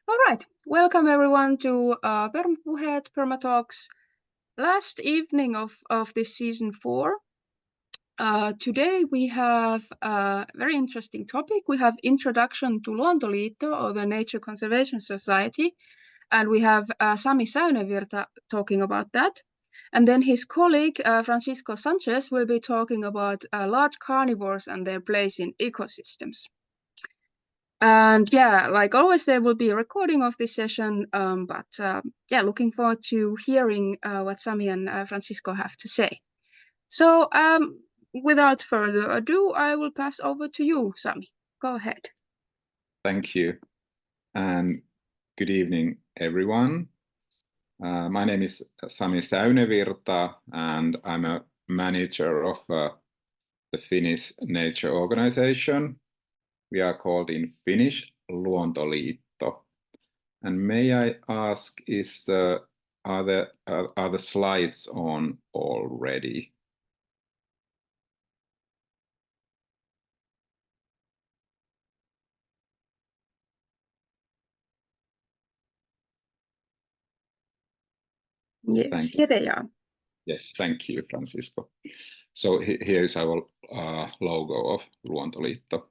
All right, welcome everyone to PermaPuheet PermaTalks last evening of this season 4. Today we have a very interesting topic. We have introduction to Luontoliitto, or the Nature Conservation Society, and we have Sami Säunevirta talking about that. And then his colleague Francisco Sanchez will be talking about large carnivores and their place in ecosystems. And yeah, like always, there will be a recording of this session, but yeah, looking forward to hearing what Sami and Francisco have to say. So without further ado, I will pass over to you, Sami. Go ahead. Thank you, and good evening, everyone. My name is Sami Säunevirta, and I'm a manager of the Finnish Nature Organization. We are called in Finnish Luontoliitto. And may I ask, are the slides on already? Yes, here they are. Yes, thank you, Francisco. So here is our logo of Luontoliitto.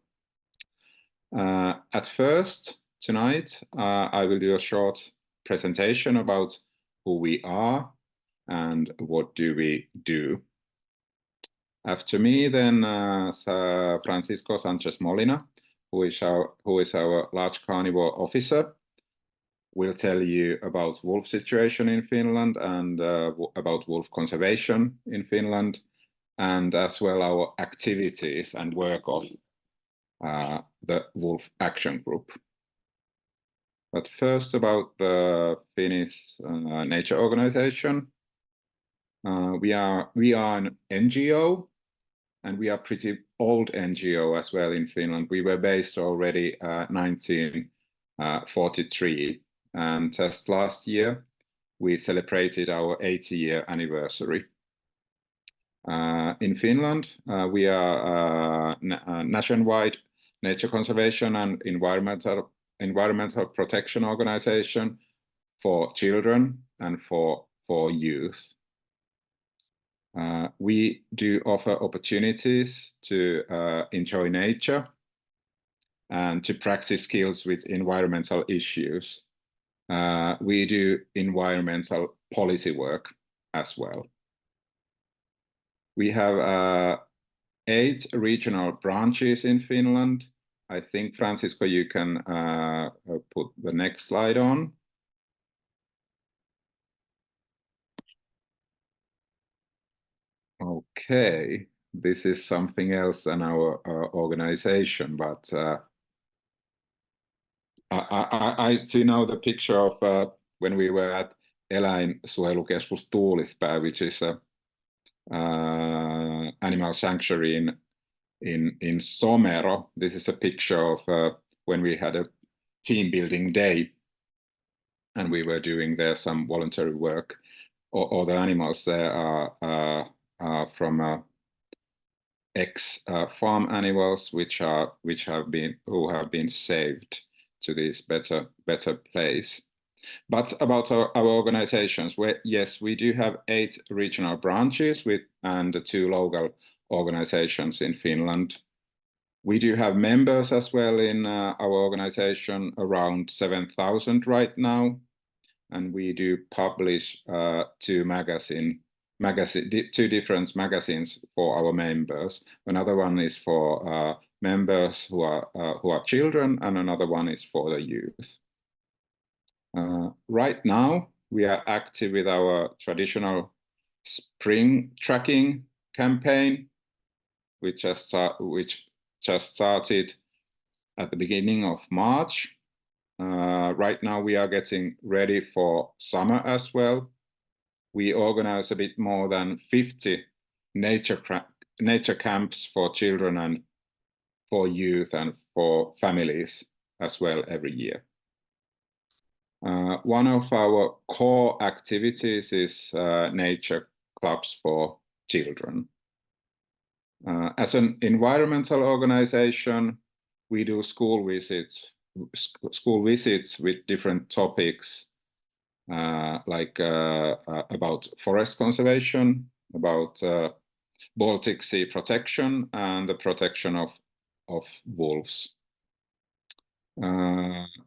At first, tonight, I will do a short presentation about who we are and what do we do. After me, then Francisco Sanchez Molina, who is our large carnivore officer, will tell you about wolf situation in Finland and about wolf conservation in Finland, and as well our activities and work of the Wolf Action Group. But first about the Finnish Nature Organization. We are an NGO, and we are pretty old NGO as well in Finland. We were based already 1943, and just last year we celebrated our 80-year anniversary. In Finland, we are a nationwide nature conservation and environmental protection organization for children and for youth. We do offer opportunities to enjoy nature and to practice skills with environmental issues. We do environmental policy work as well. We have 8 regional branches in Finland. I think, Francisco, you can put the next slide on. Okay, this is something else than our organization, but I see now the picture of when we were at Eläinsuojelukeskus Tuulispää, which is a animal sanctuary in Somero. This is a picture of when we had a team building day and we were doing there some voluntary work. All the animals there are from ex-farm animals who have been saved to this better place. But about our organizations, yes, we do have 8 regional branches and 2 local organizations in Finland. We do have members as well in our organization, around 7,000 right now, and we do publish 2 different magazines for our members. Another one is for members who are children, and another one is for the youth. Right now, we are active with our traditional spring tracking campaign, which just started at the beginning of March. Right now, we are getting ready for summer as well. We organize a bit more than 50 nature camps for children and for youth and for families as well every year. One of our core activities is nature clubs for children. As an environmental organization, we do school visits school visits with different topics, like about forest conservation, about Baltic Sea protection, and the protection of wolves.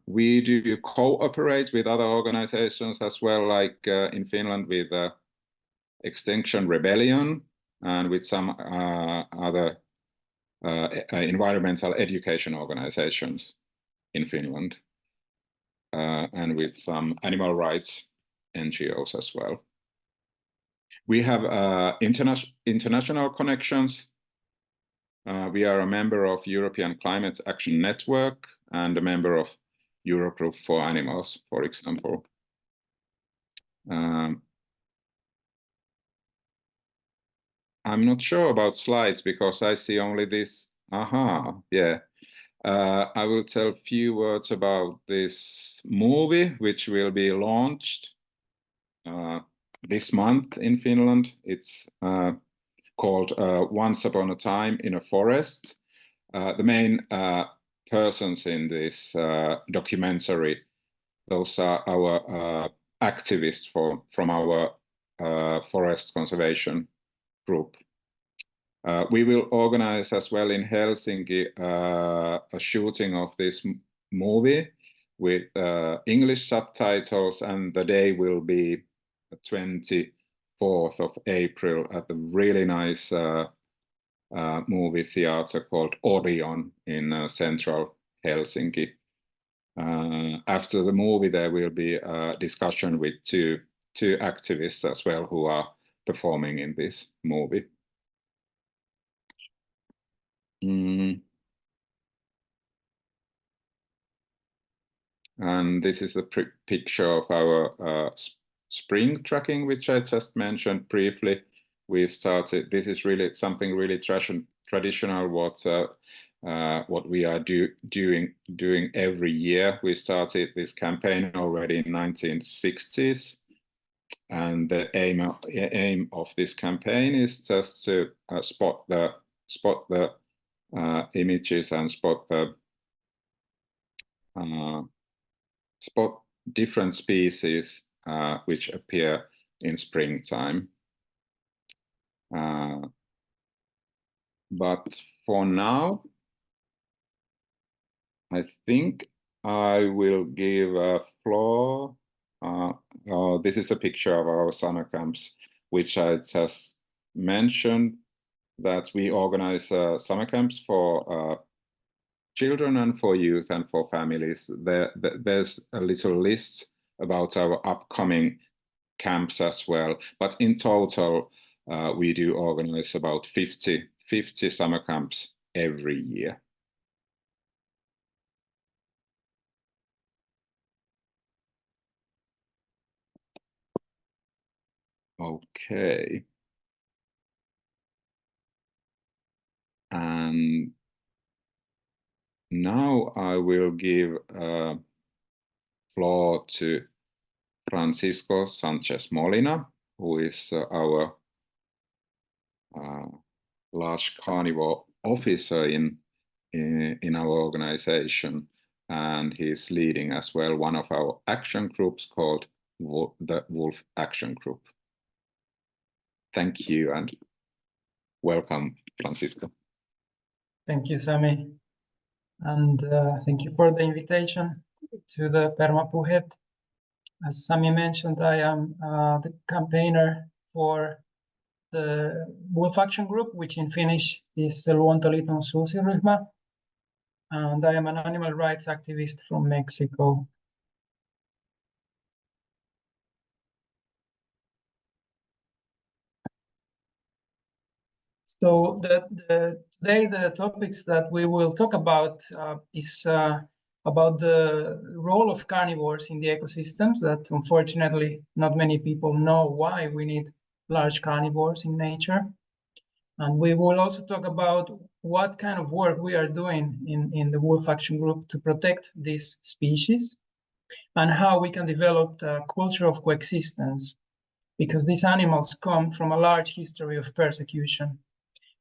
We do cooperate with other organizations as well, like in Finland with Extinction Rebellion and with some other environmental education organizations in Finland, and with some animal rights NGOs as well. We have international connections. We are a member of European Climate Action Network and a member of Eurogroup for Animals, for example. I'm not sure about slides because I see only this. Yeah. I will tell a few words about this movie, which will be launched this month in Finland. It's called Once Upon a Time in a Forest. The main persons in this documentary, those are our activists from our forest conservation group. We will organize as well in Helsinki a shooting of this movie with English subtitles, and the day will be the 24th of April at a really nice movie theater called Orion in central Helsinki. After the movie, there will be a discussion with two activists as well who are performing in this movie. And this is the picture of our spring tracking, which I just mentioned briefly. We started, this is really something really traditional what we are doing every year. We started this campaign already in 1960s. And the aim of this campaign is just to spot the images and spot different species which appear in springtime. But for now, I think I will give a floor. This is a picture of our summer camps, which I just mentioned, that we organize summer camps for children and for youth and for families. There's a little list about our upcoming camps as well. But in total, we do organize about 50 summer camps every year. Okay. And now I will give floor to Francisco Sanchez Molina, who is our large carnivore officer in our organization, and he's leading as well one of our action groups called the Wolf Action Group. Thank you and welcome, Francisco. Thank you, Sami, and thank you for the invitation to the PermaPuheet. As Sami mentioned, I am the campaigner for the Wolf Action Group, which in Finnish is Luontoliiton susiryhmä, and I am an animal rights activist from Mexico. So today the topics that we will talk about is about the role of carnivores in the ecosystems, that unfortunately not many people know why we need large carnivores in nature. And we will also talk about what kind of work we are doing in the Wolf Action Group to protect these species, and how we can develop the culture of coexistence, because these animals come from a large history of persecution.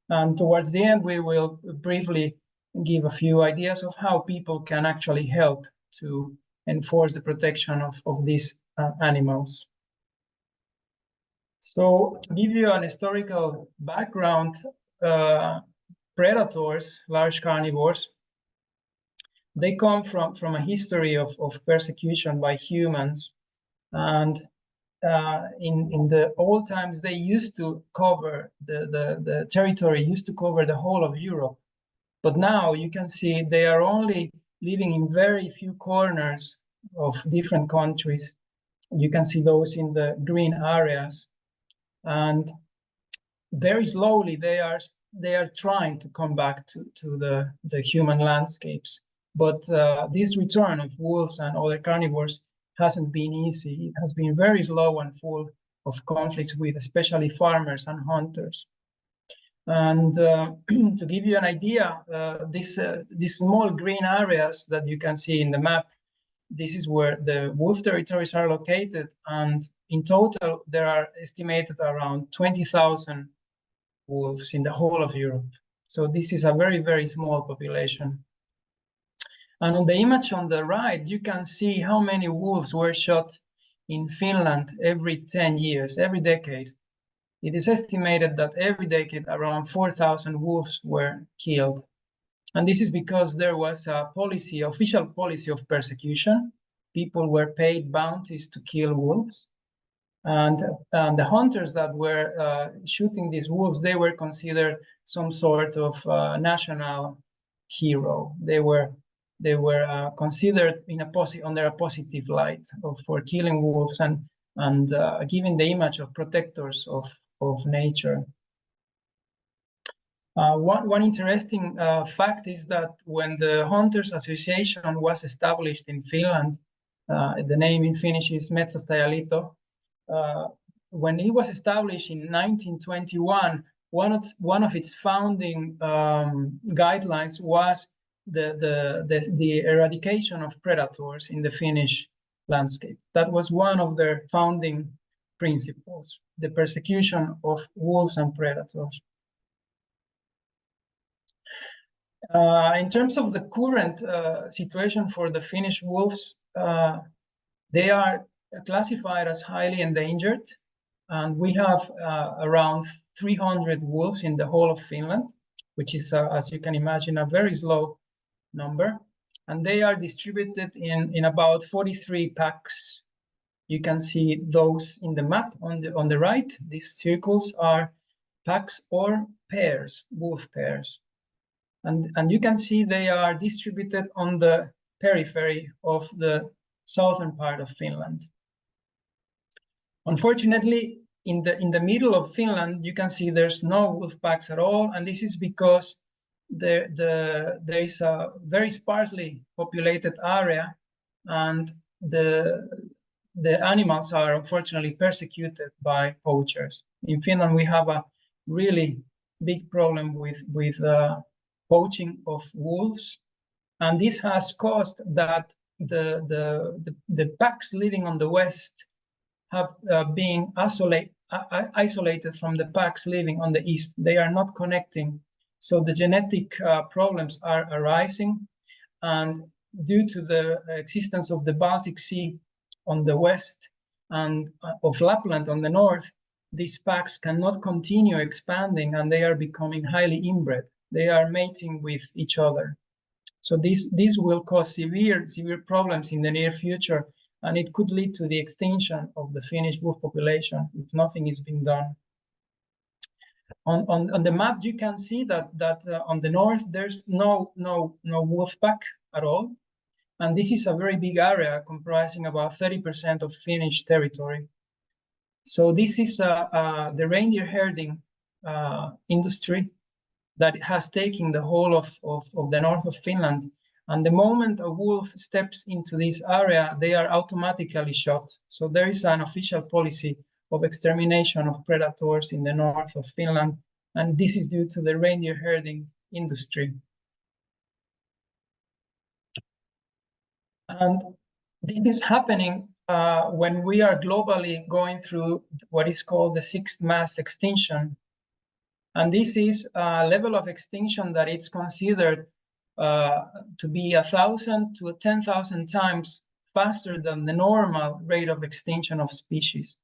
And towards the end, we will briefly give a few ideas of how people can actually help to enforce the protection of these animals. So to give you an historical background, predators, large carnivores, they come from a history of persecution by humans. And in the old times, they used to cover, the territory used to cover the whole of Europe. But now you can see they are only living in very few corners of different countries. You can see those in the green areas. And very slowly they are trying to come back to the human landscapes. But this return of wolves and other carnivores hasn't been easy. It has been very slow and full of conflicts with especially farmers and hunters. And to give you an idea, these small green areas that you can see in the map, this is where the wolf territories are located. And in total, there are estimated around 20,000 wolves in the whole of Europe. So this is a very, very small population. And on the image on the right, you can see how many wolves were shot in Finland every 10 years, every decade. It is estimated that every decade around 4,000 wolves were killed. And this is because there was a policy, official policy of persecution. People were paid bounties to kill wolves. And the hunters that were shooting these wolves, they were considered some sort of national hero. They were considered under a positive light for killing wolves and giving the image of protectors of nature. One interesting fact is that when the Hunters Association was established in Finland, the name in Finnish is Metsästäjäliitto. When it was established in 1921, one of its founding guidelines was the eradication of predators in the Finnish landscape. That was one of their founding principles, the persecution of wolves and predators. In terms of the current situation for the Finnish wolves, they are classified as highly endangered, and we have around 300 wolves in the whole of Finland, which is, as you can imagine, a very slow number. And they are distributed in about 43 packs. You can see those in the map on the right. These circles are packs or pairs, wolf pairs. And you can see they are distributed on the periphery of the southern part of Finland. Unfortunately, in the middle of Finland, you can see there's no wolf packs at all, and this is because there is a very sparsely populated area, and the animals are unfortunately persecuted by poachers. In Finland, we have a really big problem with poaching of wolves, and this has caused that the packs living on the west have been isolated from the packs living on the east. They are not connecting, so the genetic problems are arising, and due to the existence of the Baltic Sea on the west and of Lapland on the north, these packs cannot continue expanding, and they are becoming highly inbred. They are mating with each other. So this will cause severe problems in the near future, and it could lead to the extinction of the Finnish wolf population if nothing is being done. On the map, you can see that on the north there's no wolf pack at all, and this is a very big area comprising about 30% of Finnish territory. So this is the reindeer herding industry that has taken the whole of the north of Finland. And the moment a wolf steps into this area, they are automatically shot. So there is an official policy of extermination of predators in the north of Finland, and this is due to the reindeer herding industry. And this is happening when we are globally going through what is called the sixth mass extinction. And this is a level of extinction that it's considered to be 1,000 to 10,000 times faster than the normal rate of extinction of species.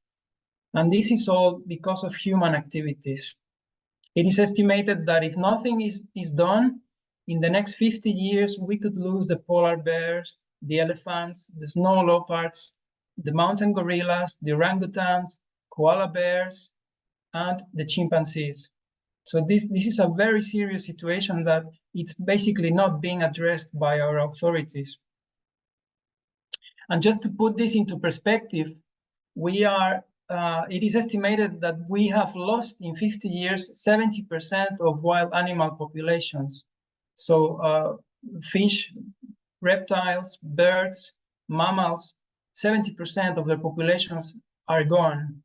And this is all because of human activities. It is estimated that if nothing is done, in the next 50 years, we could lose the polar bears, the elephants, the snow leopards, the mountain gorillas, the orangutans, koala bears, and the chimpanzees. So this is a very serious situation that it's basically not being addressed by our authorities. And just to put this into perspective, it is estimated that we have lost in 50 years 70% of wild animal populations. So fish, reptiles, birds, mammals, 70% of their populations are gone.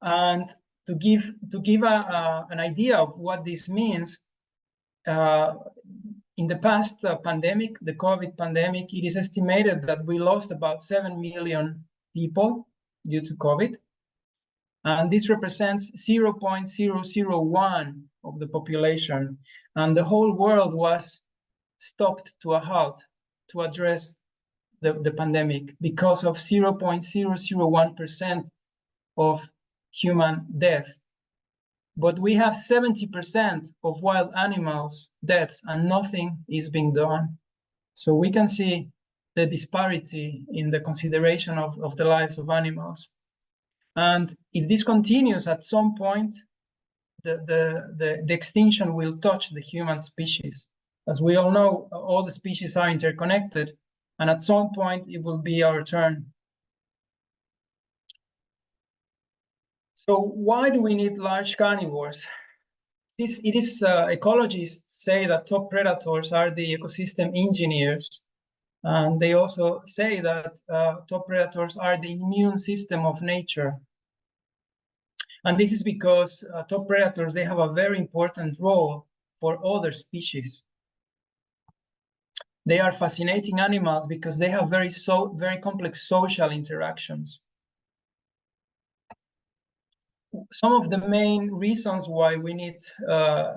And to give an idea of what this means, in the past pandemic, the COVID pandemic, it is estimated that we lost about 7 million people due to COVID. And this represents 0.001 of the population. And the whole world was stopped to a halt to address the pandemic because of 0.001% of human death. But we have 70% of wild animals deaths and nothing is being done. So we can see the disparity in the consideration of the lives of animals. And if this continues, at some point, the extinction will touch the human species. As we all know, all the species are interconnected, and at some point it will be our turn. So why do we need large carnivores? Ecologists say that top predators are the ecosystem engineers. And they also say that top predators are the immune system of nature. And this is because top predators, they have a very important role for other species. They are fascinating animals because they have very complex social interactions. Some of the main reasons why we need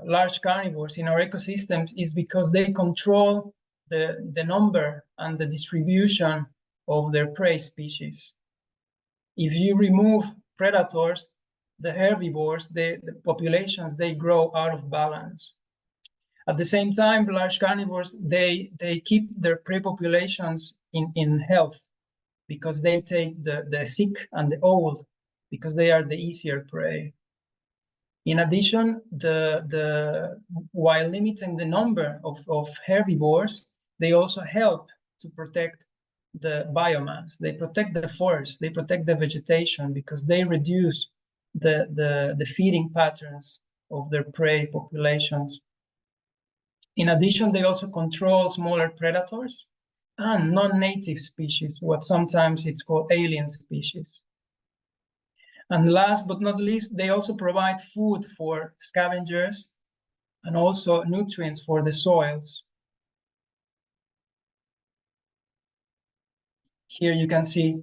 large carnivores in our ecosystems is because they control the number and the distribution of their prey species. If you remove predators, the herbivores, the populations, they grow out of balance. At the same time, large carnivores, they keep their prey populations in health because they take the sick and the old because they are the easier prey. In addition, while limiting the number of herbivores, they also help to protect the biomass. They protect the forest, they protect the vegetation because they reduce the feeding patterns of their prey populations. In addition, they also control smaller predators and non-native species, what sometimes it's called alien species. And last but not least, they also provide food for scavengers and also nutrients for the soils. Here you can see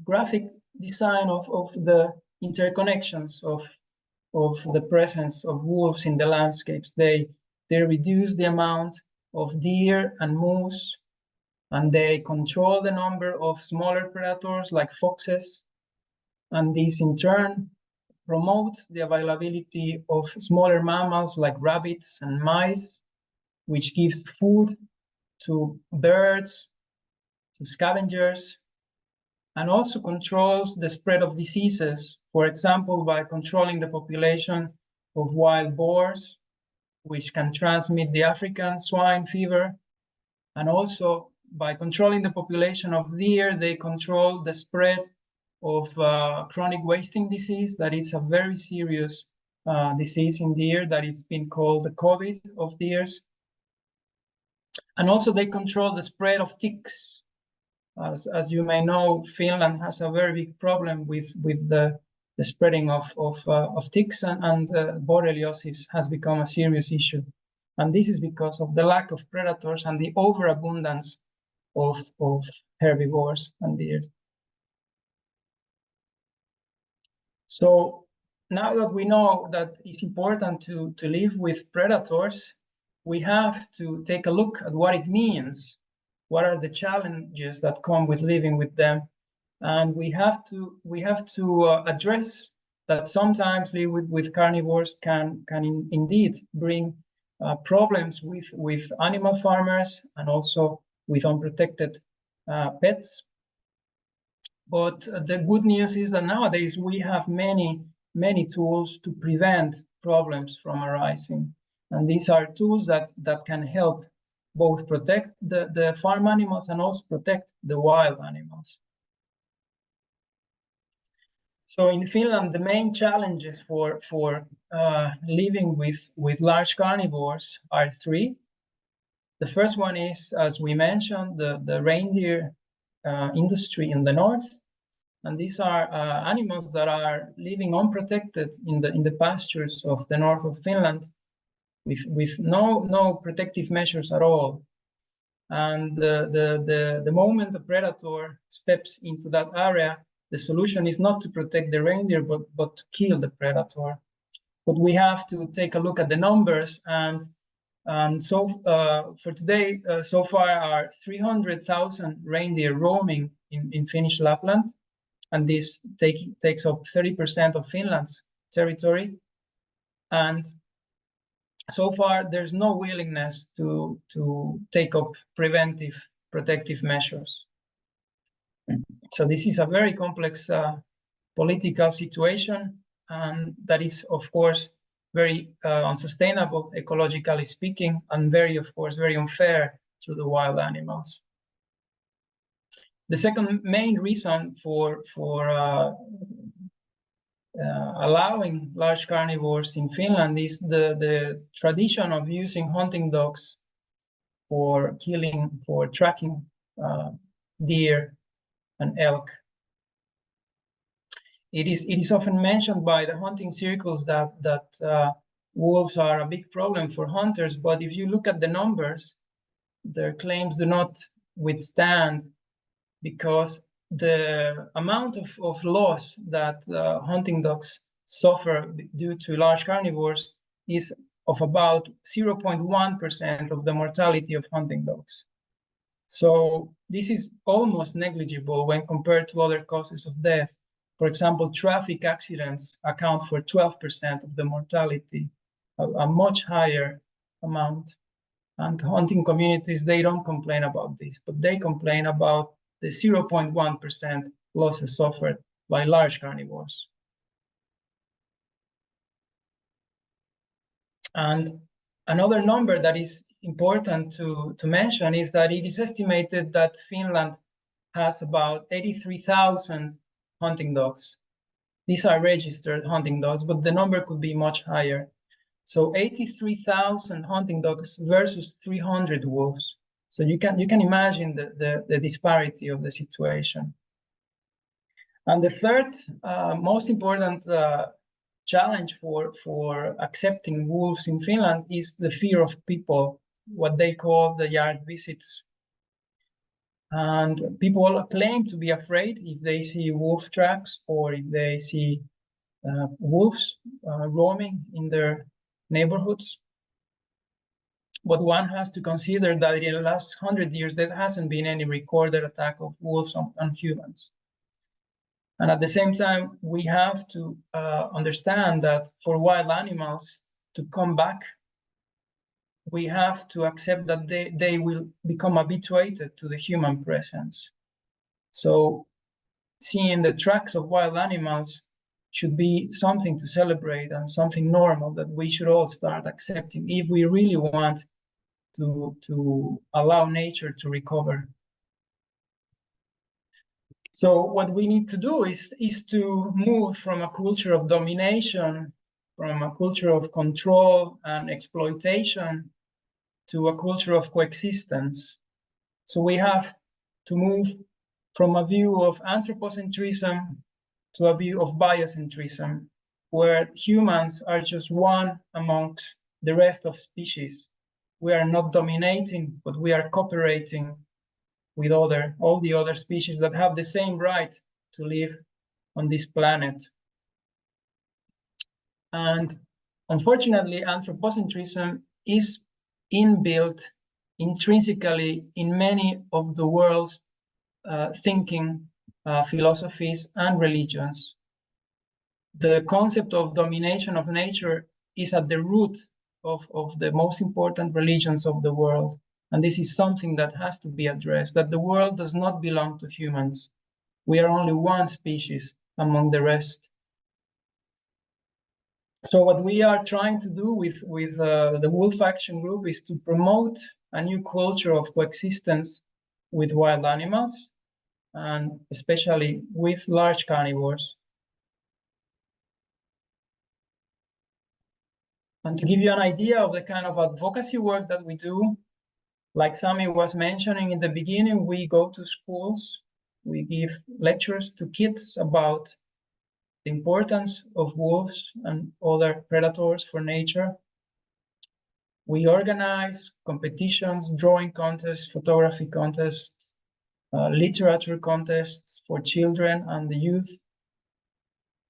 graphic design of the interconnections of the presence of wolves in the landscapes. They reduce the amount of deer and moose, and they control the number of smaller predators like foxes. And this in turn promotes the availability of smaller mammals like rabbits and mice, which gives food to birds, to scavengers, and also controls the spread of diseases, for example, by controlling the population of wild boars, which can transmit the African swine fever, and also by controlling the population of deer, they control the spread of chronic wasting disease, that is a very serious disease in deer that it's been called the COVID of deers. And also they control the spread of ticks. As you may know, Finland has a very big problem with the spreading of ticks, and borreliosis has become a serious issue. And this is because of the lack of predators and the overabundance of herbivores and deer. So now that we know that it's important to live with predators, we have to take a look at what it means, what are the challenges that come with living with them, and we have to address that sometimes living with carnivores can indeed bring problems with animal farmers and also with unprotected pets. But the good news is that nowadays we have many tools to prevent problems from arising. And these are tools that can help both protect the farm animals and also protect the wild animals. So in Finland, the main challenges for living with large carnivores are three. The first one is, as we mentioned, the reindeer industry in the north. And these are animals that are living unprotected in the pastures of the north of Finland with no protective measures at all. And the moment a predator steps into that area, the solution is not to protect the reindeer, but to kill the predator. But we have to take a look at the numbers, and so for today, so far are 300,000 reindeer roaming in Finnish Lapland, and this takes up 30% of Finland's territory. And so far, there's no willingness to take up preventive protective measures. So this is a very complex political situation, and that is, of course, very unsustainable, ecologically speaking, and of course, very unfair to the wild animals. The second main reason for allowing large carnivores in Finland is the tradition of using hunting dogs for tracking deer and elk. It is often mentioned by the hunting circles that wolves are a big problem for hunters, but if you look at the numbers, their claims do not withstand, because the amount of loss that hunting dogs suffer due to large carnivores is of about 0.1% of the mortality of hunting dogs. So this is almost negligible when compared to other causes of death. For example, traffic accidents account for 12% of the mortality, a much higher amount. And hunting communities, they don't complain about this, but they complain about the 0.1% losses suffered by large carnivores. And another number that is important to mention is that it is estimated that Finland has about 83,000 hunting dogs. These are registered hunting dogs, but the number could be much higher. So 83,000 hunting dogs versus 300 wolves. So you can imagine the disparity of the situation. And the third most important challenge for accepting wolves in Finland is the fear of people, what they call the yard visits. And people claim to be afraid if they see wolf tracks or if they see wolves roaming in their neighborhoods. But one has to consider that in the last 100 years, there hasn't been any recorded attack of wolves on humans. And at the same time, we have to understand that for wild animals to come back, we have to accept that they will become habituated to the human presence. So seeing the tracks of wild animals should be something to celebrate and something normal that we should all start accepting if we really want to allow nature to recover. So what we need to do is to move from a culture of domination, from a culture of control and exploitation, to a culture of coexistence. So we have to move from a view of anthropocentrism to a view of biocentrism, where humans are just one amongst the rest of species. We are not dominating, but we are cooperating with all the other species that have the same right to live on this planet. And unfortunately, anthropocentrism is inbuilt intrinsically in many of the world's thinking, philosophies, and religions. The concept of domination of nature is at the root of the most important religions of the world. And this is something that has to be addressed, that the world does not belong to humans. We are only one species among the rest. So what we are trying to do with the Wolf Action Group is to promote a new culture of coexistence with wild animals, and especially with large carnivores. And to give you an idea of the kind of advocacy work that we do, like Sami was mentioning in the beginning, we go to schools, we give lectures to kids about the importance of wolves and other predators for nature. We organize competitions, drawing contests, photography contests, literature contests for children and the youth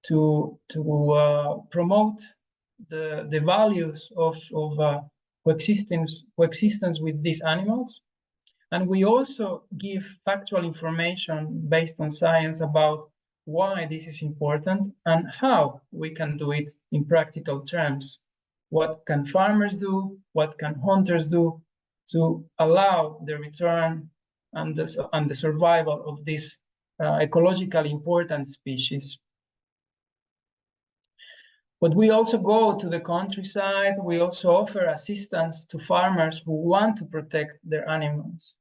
to promote the values of coexistence with these animals. And we also give factual information based on science about why this is important and how we can do it in practical terms. What can farmers do? What can hunters do to allow the return and the survival of this ecologically important species? But we also go to the countryside. We also offer assistance to farmers who want to protect their animals.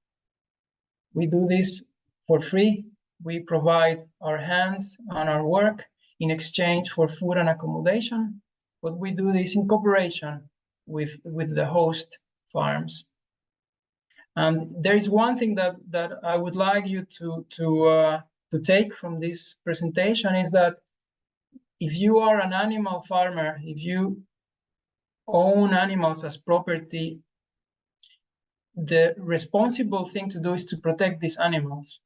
We do this for free. We provide our hands and our work in exchange for food and accommodation, but we do this in cooperation with the host farms. And there is one thing that I would like you to take from this presentation is that if you are an animal farmer, if you own animals as property, the responsible thing to do is to protect these animals.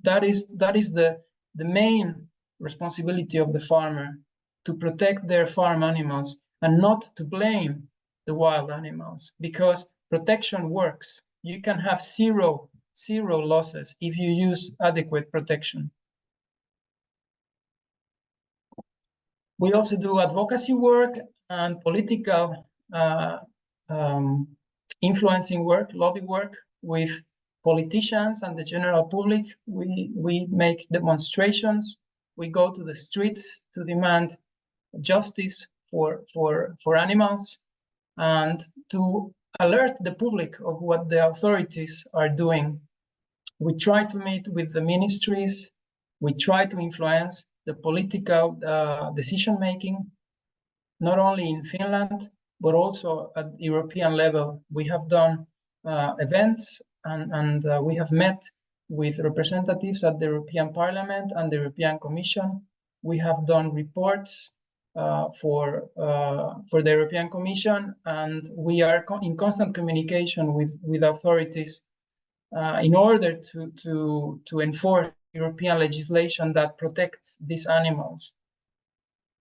That is the main responsibility of the farmer, to protect their farm animals and not to blame the wild animals, because protection works. You can have zero losses if you use adequate protection. We also do advocacy work and political influencing work, lobby work with politicians and the general public. We make demonstrations. We go to the streets to demand justice for animals and to alert the public of what the authorities are doing. We try to meet with the ministries. We try to influence the political decision-making, not only in Finland, but also at European level. We have done events and we have met with representatives at the European Parliament and the European Commission. We have done reports for the European Commission, and we are in constant communication with authorities in order to enforce European legislation that protects these animals,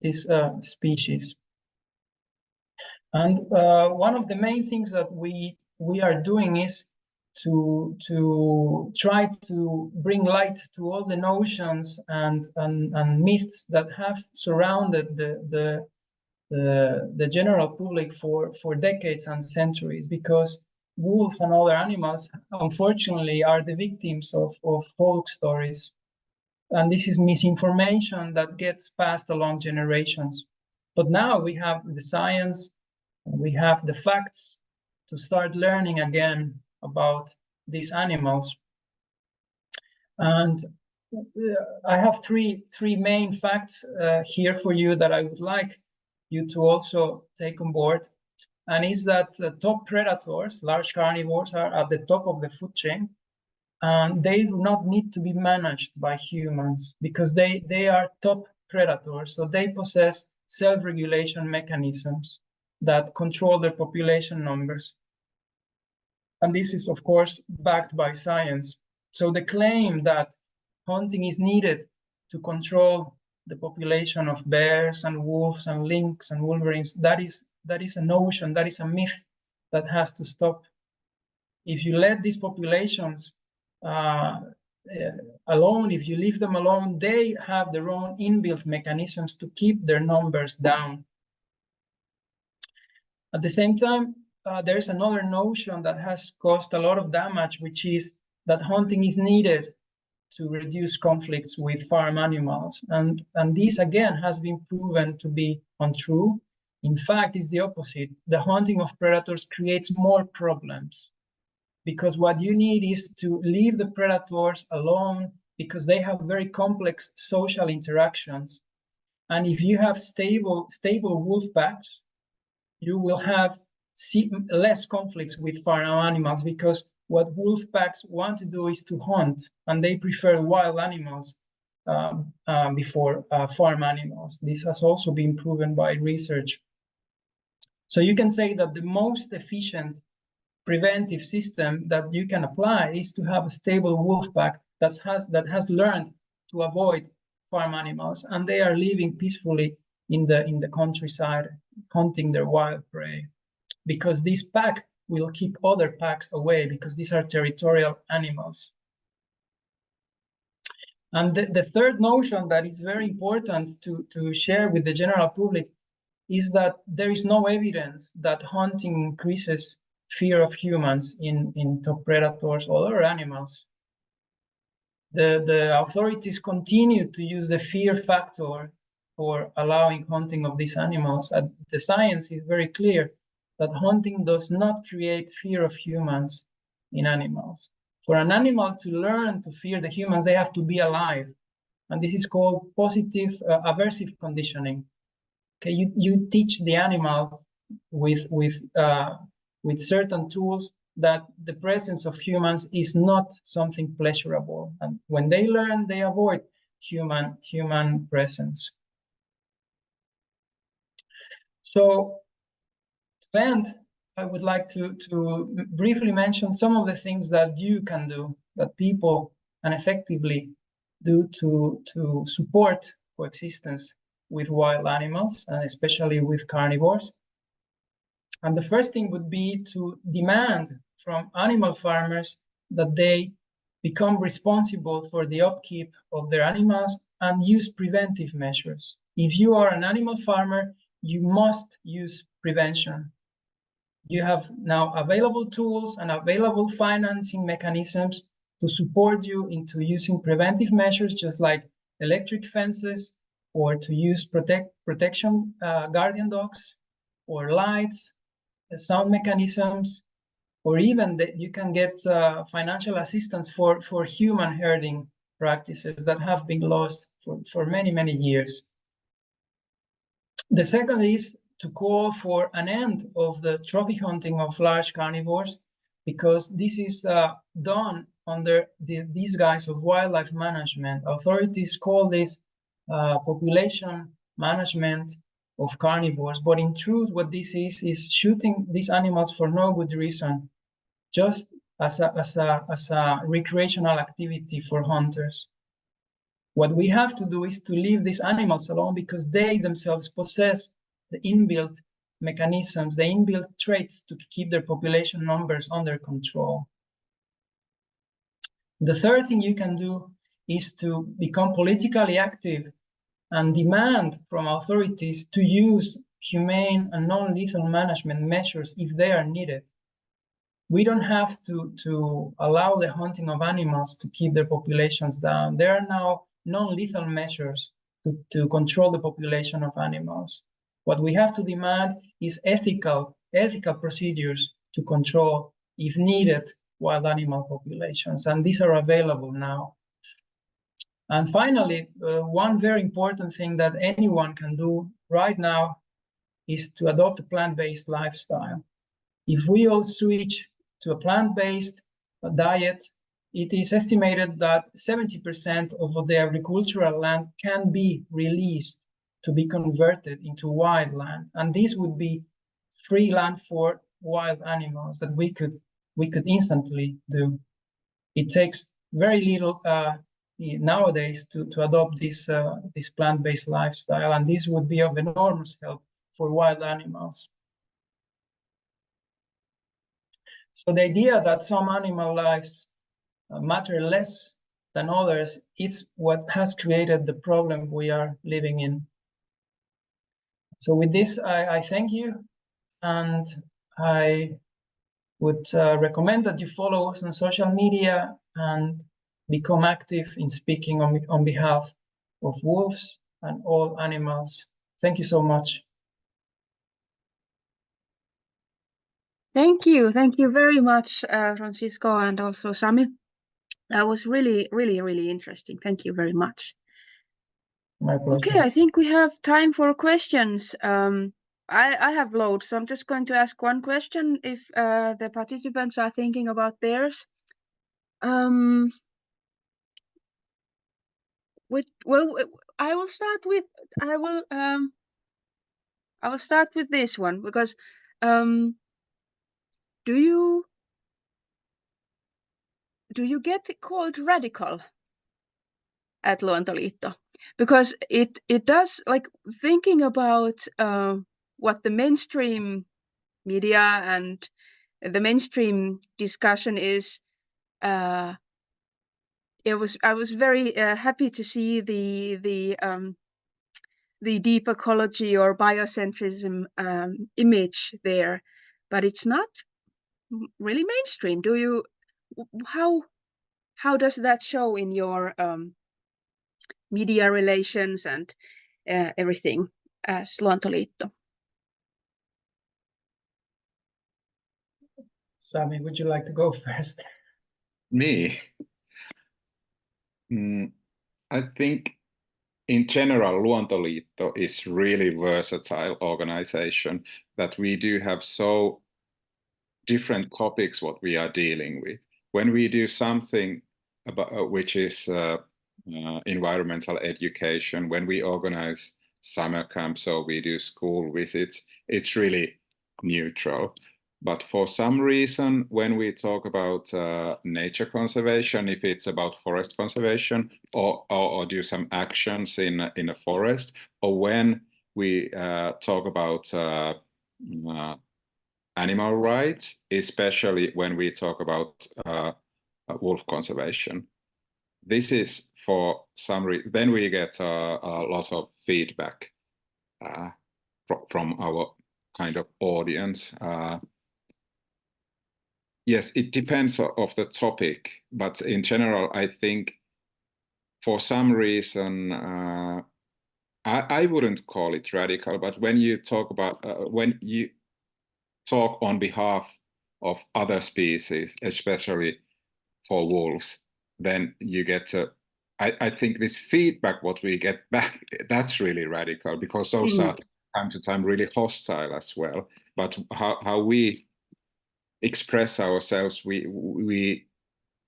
these species. And one of the main things that we are doing is to try to bring light to all the notions and myths that have surrounded the general public for decades and centuries, because wolves and other animals, unfortunately, are the victims of folk stories. And this is misinformation that gets passed along generations. But now we have the science, we have the facts to start learning again about these animals. And I have three main facts here for you that I would like you to also take on board. And is that the top predators, large carnivores, are at the top of the food chain. And they do not need to be managed by humans because they are top predators. So they possess self-regulation mechanisms that control their population numbers. And this is, of course, backed by science. So the claim that hunting is needed to control the population of bears and wolves and lynx and wolverines, that is a notion, that is a myth that has to stop. If you let these populations alone, if you leave them alone, they have their own inbuilt mechanisms to keep their numbers down. At the same time, there's another notion that has caused a lot of damage, which is that hunting is needed to reduce conflicts with farm animals. And this, again, has been proven to be untrue. In fact, it's the opposite. The hunting of predators creates more problems, because what you need is to leave the predators alone, because they have very complex social interactions. And if you have stable wolf packs, you will have less conflicts with farm animals, because what wolf packs want to do is to hunt, and they prefer wild animals before farm animals. This has also been proven by research. So you can say that the most efficient preventive system that you can apply is to have a stable wolf pack that has learned to avoid farm animals, and they are living peacefully in the countryside, hunting their wild prey, because this pack will keep other packs away, because these are territorial animals. And the third notion that is very important to share with the general public is that there is no evidence that hunting increases fear of humans in top predators or other animals. The authorities continue to use the fear factor for allowing hunting of these animals. The science is very clear that hunting does not create fear of humans in animals. For an animal to learn to fear the humans, they have to be alive. And this is called positive aversive conditioning. Okay, you teach the animal with certain tools that the presence of humans is not something pleasurable. And when they learn, they avoid human presence. So to end, I would like to briefly mention some of the things that you can do, that people can effectively do to support coexistence with wild animals, and especially with carnivores. And the first thing would be to demand from animal farmers that they become responsible for the upkeep of their animals and use preventive measures. If you are an animal farmer, you must use prevention. You have now available tools and available financing mechanisms to support you into using preventive measures, just like electric fences, or to use protection guardian dogs, or lights, sound mechanisms, or even that you can get financial assistance for human herding practices that have been lost for many, many years. The second is to call for an end of the trophy hunting of large carnivores, because this is done under the disguise of wildlife management. Authorities call this population management of carnivores, but in truth, what this is shooting these animals for no good reason, just as a recreational activity for hunters. What we have to do is to leave these animals alone, because they themselves possess the inbuilt mechanisms, the inbuilt traits to keep their population numbers under control. The third thing you can do is to become politically active and demand from authorities to use humane and non-lethal management measures if they are needed. We don't have to allow the hunting of animals to keep their populations down. There are now non-lethal measures to control the population of animals. What we have to demand is ethical procedures to control, if needed, wild animal populations, and these are available now. And finally, one very important thing that anyone can do right now is to adopt a plant-based lifestyle. If we all switch to a plant-based diet, it is estimated that 70% of the agricultural land can be released to be converted into wild land. And this would be free land for wild animals that we could instantly do. It takes very little nowadays to adopt this plant-based lifestyle, and this would be of enormous help for wild animals. So the idea that some animal lives matter less than others is what has created the problem we are living in. So with this, I thank you, and I would recommend that you follow us on social media and become active in speaking on behalf of wolves and all animals. Thank you so much. Thank you very much, Francisco, and also Sami. That was really, really, really interesting. Thank you very much. My pleasure. Okay, I think we have time for questions. I have loads, so I'm just going to ask one question if the participants are thinking about theirs. Well, I will start with this one because do you get called radical at Luontoliitto? Because it does, like, thinking about what the mainstream media and the mainstream discussion is. I was very happy to see the deep ecology or biocentrism image there, but it's not really mainstream. Do you? How does that show in your media relations and everything as Luontoliitto? Sami, would you like to go first? Me? I think in general, Luontoliitto is really versatile organization that we do have so different topics what we are dealing with. When we do something about which is environmental education, when we organize summer camps or we do school visits, it's really neutral. But for some reason, when we talk about nature conservation, if it's about forest conservation or do some actions in a forest, or when we talk about animal rights, especially when we talk about wolf conservation, this is for some reason. Then we get a lot of feedback from our kind of audience. Yes, it depends of the topic, but in general, I think for some reason, I wouldn't call it radical, but when you talk about, when you talk on behalf of other species, especially for wolves, then you get I think this feedback, what we get back, that's really radical, because those are time to time really hostile as well. But how we express ourselves, we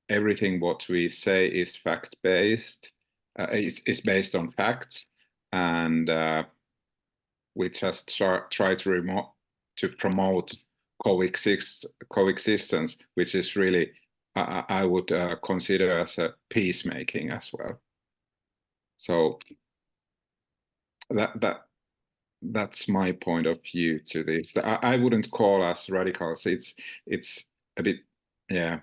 everything what we say is fact-based. It's based on facts, and we just try to promote coexistence, which is really I would consider as a peacemaking as well. So that's my point of view to this. I wouldn't call us radicals. It's a bit, yeah.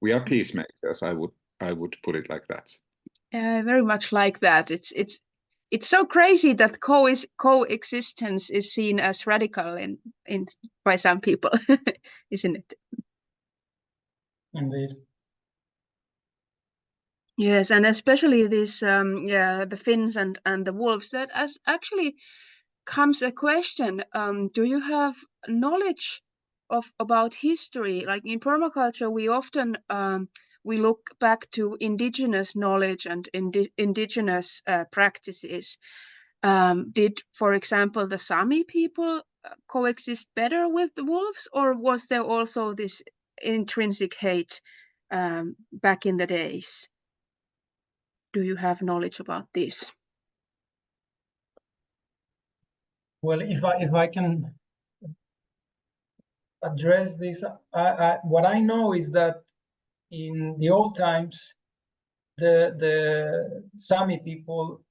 We are peacemakers. I would put it like that. Very much like that. It's so crazy that coexistence is seen as radical in by some people, isn't it? Indeed. Yes, and especially this, the Finns and the wolves. That as actually comes a question. Do you have knowledge about history? Like in permaculture, we often we look back to indigenous knowledge and indigenous practices. Did, for example, the Sami people coexist better with the wolves, or was there also this intrinsic hate back in the days? Do you have knowledge about this? Well, if I can address this, what I know is that in the old times, the Sami people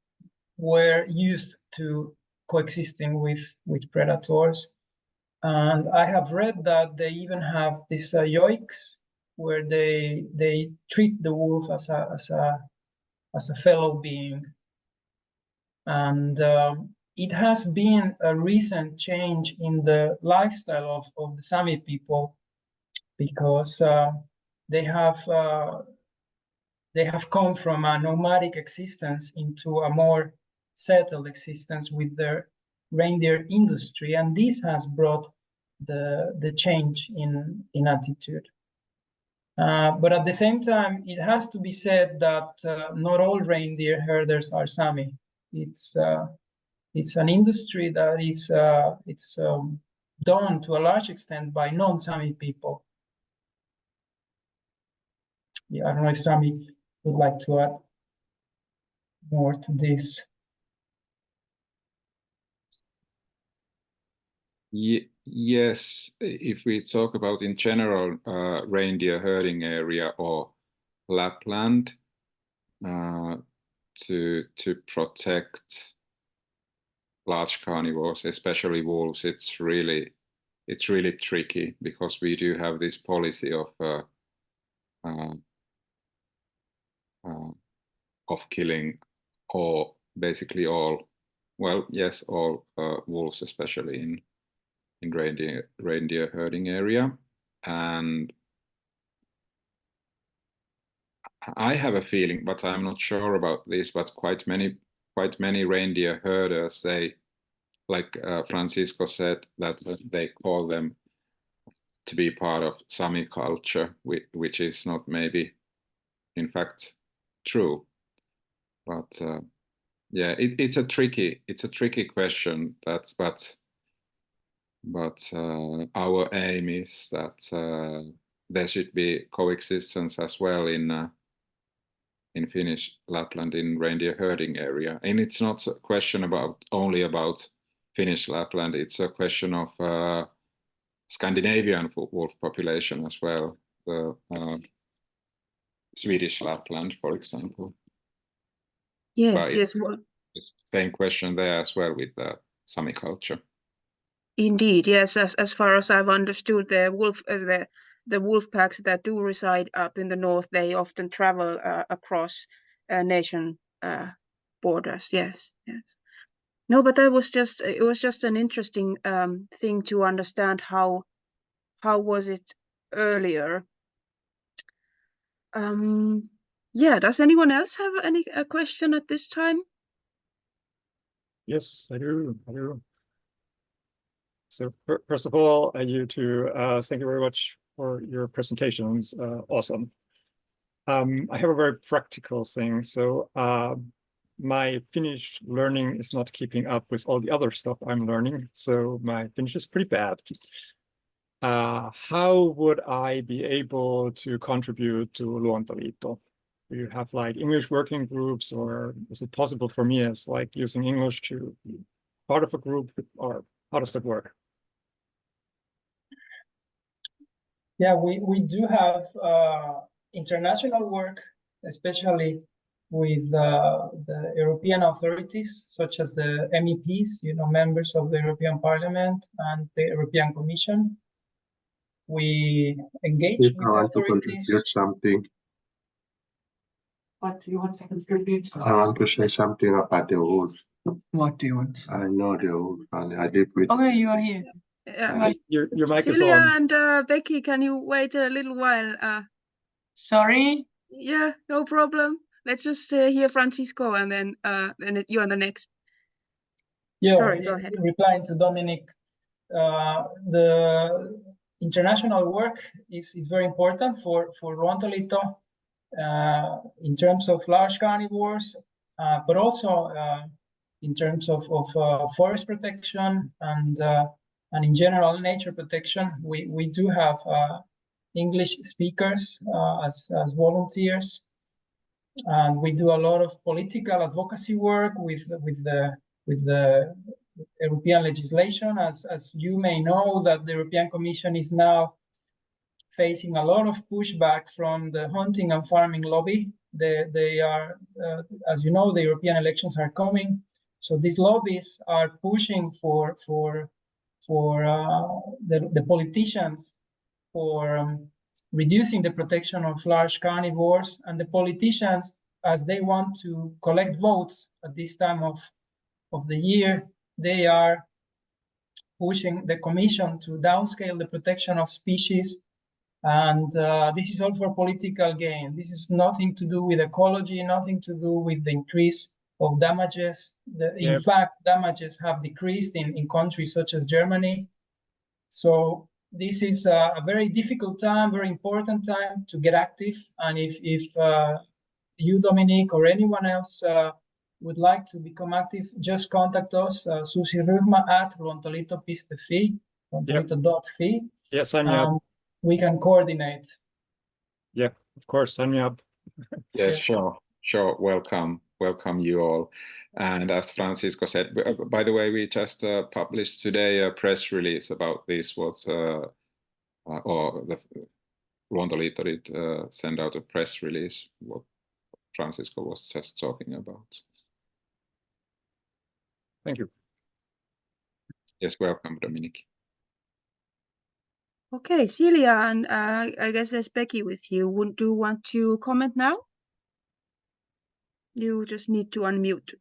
were used to coexisting with predators, And I have read that they even have these yoiks where they treat the wolf as a fellow being. And it has been a recent change in the lifestyle of the Sami people, because they have come from a nomadic existence into a more settled existence with their reindeer industry, and this has brought the change in attitude. But at the same time, it has to be said that not all reindeer herders are Sami. It's an industry that is done to a large extent by non-Sami people. Yeah, I don't know if Sami would like to add more to this. Yes, if we talk about in general reindeer herding area or Lapland, to protect large carnivores, especially wolves, it's really tricky, because we do have this policy of killing basically all, well, yes, all wolves, especially in reindeer herding area. And I have a feeling, but I'm not sure about this, but quite many reindeer herders, they, like Francisco said, that they call them to be part of Sami culture, which is not maybe in fact true. But yeah, it's a tricky question. But our aim is that there should be coexistence as well in Finnish Lapland, in reindeer herding area. And it's not a question only about Finnish Lapland. It's a question of Scandinavian wolf population as well. The Swedish Lapland, for example. Yes, yes. Well, it's the same question there as well with the Sami culture. Indeed, yes. As far as I've understood, the wolf packs that do reside up in the north, they often travel across nation borders. Yes, yes. No, but it was just an interesting thing to understand how was it earlier. Yeah. Does anyone else have a question at this time? Yes, I do. So first of all, you two, thank you very much for your presentations. Awesome. I have a very practical thing. So my Finnish learning is not keeping up with all the other stuff I'm learning. So my Finnish is pretty bad. How would I be able to contribute to Luontoliitto? Do you have like English working groups, or is it possible for me as like using English to be part of a group, or how does that work? Yeah, we do have international work, especially with the European authorities, such as the MEPs, members of the European Parliament and the European Commission. We engage with the authorities. To something. What do you want to contribute? I want to say something about the wolves. What do you want? I know the wolves, and I did with. Okay, you are here. Your mic is Celia on. and Becky, can you wait a little while? Sorry. Yeah, no problem. Let's just hear Francisco, and then you are the next. Yeah, sorry, go ahead. Replying to Dominic, the international work is very important for Luontoliitto in terms of large carnivores, but also in terms of forest protection and in general nature protection. We do have English speakers as volunteers, and we do a lot of political advocacy work with the European legislation. As you may know, that the European Commission is now facing a lot of pushback from the hunting and farming lobby. They are, as you know, the European elections are coming, so these lobbies are pushing for the politicians for reducing the protection of large carnivores, and the politicians, as they want to collect votes at this time of the year, they are pushing the Commission to downscale the protection of species. And this is all for political gain. This is nothing to do with ecology, nothing to do with the increase of damages. In fact, damages have decreased in countries such as Germany. So this is a very difficult time, very important time to get active. And if you, Dominic, or anyone else would like to become active, just contact us, susiryhmä@luontoliitto.fi, luontoliitto.fi. Yeah, sign me up. We can coordinate. Yeah, of course, sign me up. Yes, sure. Welcome you all. And as Francisco said, by the way, we just published today a press release about this. Or the Luontoliitto did send out a press release, what Francisco was just talking about. Thank you. Yes, welcome, Dominic. Okay, Celia, and I guess there's Becky with you. Do you want to comment now? You just need to unmute.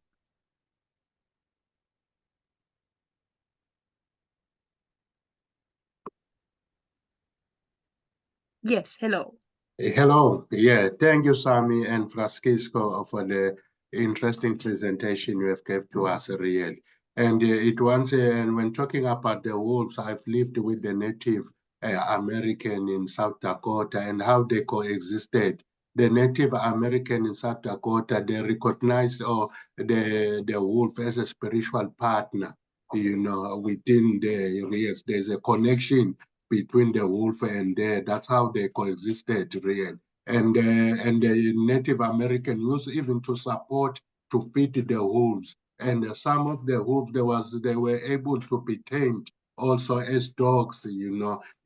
Yes, hello. Hello. Yeah, thank you, Sami and Francisco, for the interesting presentation you have given to us, really. And and when talking about the wolves, I've lived with the Native American in South Dakota and how they coexisted. The Native American in South Dakota, they recognized the wolf as a spiritual partner. Within the areas, there's a connection between the wolf and that's how they coexisted, really. And the Native American used even to support, to feed the wolves. And some of the wolves, they were able to be tamed also as dogs,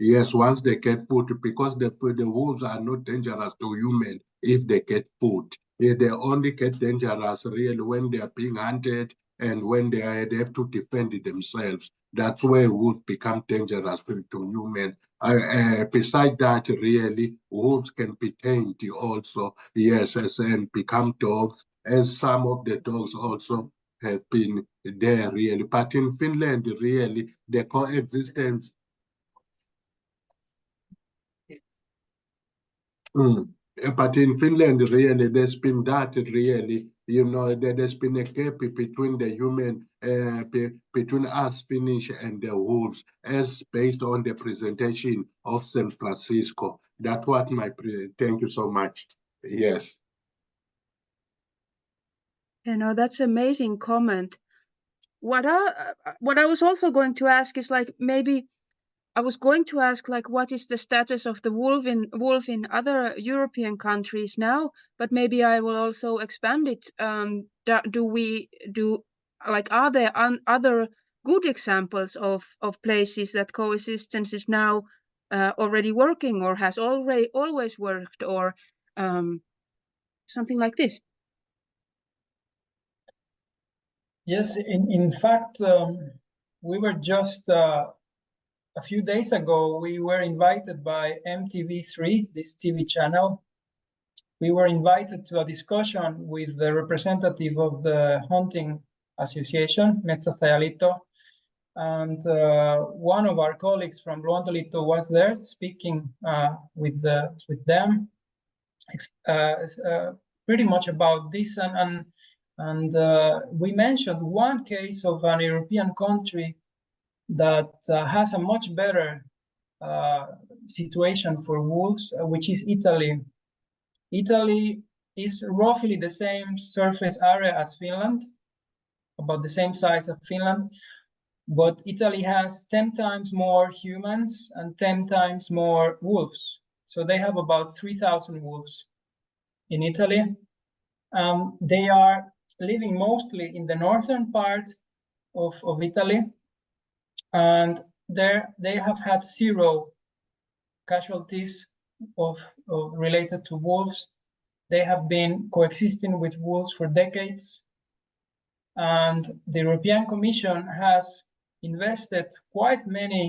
Yes, once they get food, because the wolves are not dangerous to humans if they get food. They only get dangerous really when they are being hunted and when they have to defend themselves. That's where wolves become dangerous to humans. Besides that, really, wolves can be tamed also, yes, and become dogs, as some of the dogs also have been there, really. But in Finland, really, the coexistence. But in Finland, really, there's been that, really, there's been a gap between the human, between us Finnish and the wolves, as based on the presentation of San Francisco. That's what thank you so much. Yes. That's an amazing comment. What I was also going to ask is maybe I was going to ask what is the status of the wolf in other European countries now, but maybe I will also expand it. Are there other good examples of places that coexistence is now already working or has always worked, or something like this? Yes, in fact, we were just a few days ago, we were invited by MTV3, this TV channel. We were invited to a discussion with the representative of the hunting association, Metsästäjäliitto. And one of our colleagues from Luontoliitto was there speaking with them, pretty much about this. And we mentioned one case of an European country that has a much better situation for wolves, which is Italy. Italy is roughly the same surface area as Finland, about the same size of Finland, but Italy has 10 times more humans and 10 times more wolves. So they have about 3,000 wolves in Italy. They are living mostly in the northern part of Italy, and there they have had 0 casualties related to wolves. They have been coexisting with wolves for decades, and the European Commission has invested quite many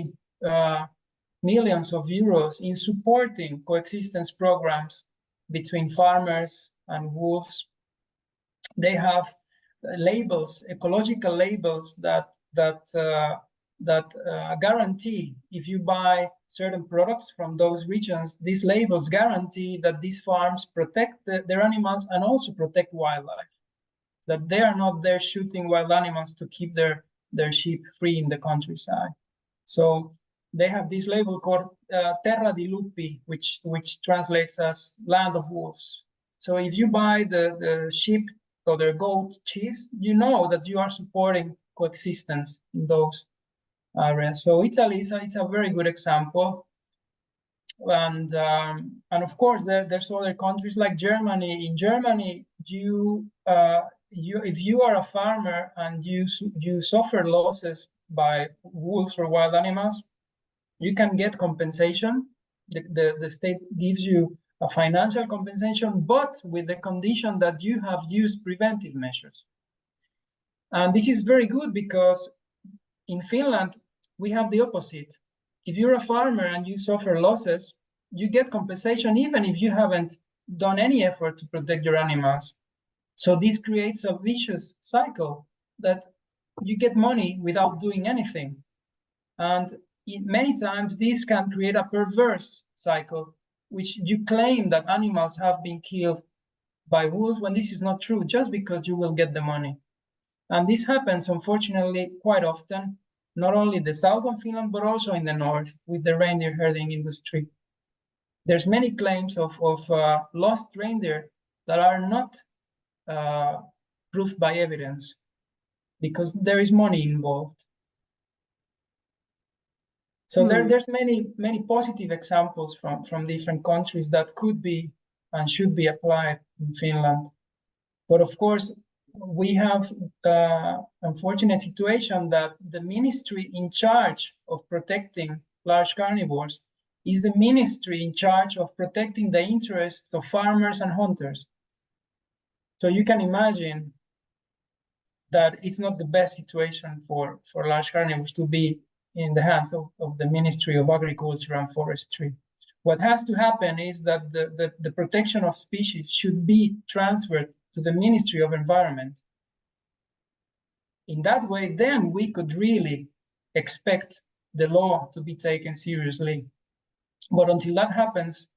millions of euros in supporting coexistence programs between farmers and wolves. They have labels, ecological labels that guarantee if you buy certain products from those regions, these labels guarantee that these farms protect their animals and also protect wildlife. That they are not there shooting wild animals to keep their sheep free in the countryside. So they have this label called Terra di Lupi, which translates as land of wolves. So if you buy the sheep or the goat cheese, you know that you are supporting coexistence in those areas. So Italy is a very good example. And of course, there's other countries like Germany. In Germany, if you are a farmer and you suffer losses by wolves or wild animals, you can get compensation. The state gives you a financial compensation, but with the condition that you have used preventive measures. And this is very good because in Finland, we have the opposite. If you're a farmer and you suffer losses, you get compensation even if you haven't done any effort to protect your animals. So this creates a vicious cycle that you get money without doing anything. And many times this can create a perverse cycle, which you claim that animals have been killed by wolves when this is not true, just because you will get the money. And this happens, unfortunately, quite often, not only in the south of Finland, but also in the north with the reindeer herding industry. There's many claims of lost reindeer that are not proved by evidence because there is money involved. So there's many positive examples from different countries that could be and should be applied in Finland. But of course, we have unfortunate situation that the ministry in charge of protecting large carnivores is the ministry in charge of protecting the interests of farmers and hunters. So you can imagine that it's not the best situation for large carnivores to be in the hands of the Ministry of Agriculture and Forestry. What has to happen is that the protection of species should be transferred to the Ministry of Environment. In that way, then we could really expect the law to be taken seriously. But until that happens,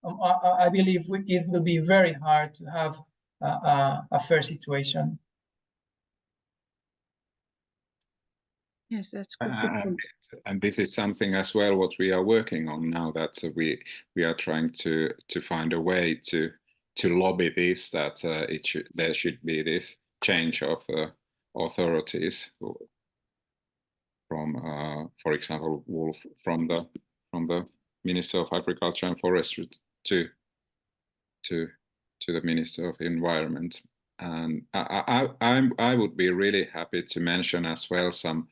I believe it will be very hard to have a fair situation. Yes, that's good. And this is something as well what we are working on now, that we are trying to find a way to lobby this, that there should be this change of authorities from, for example, wolf from the Minister of Agriculture and Forestry to the Minister of Environment. And I would be really happy to mention as well some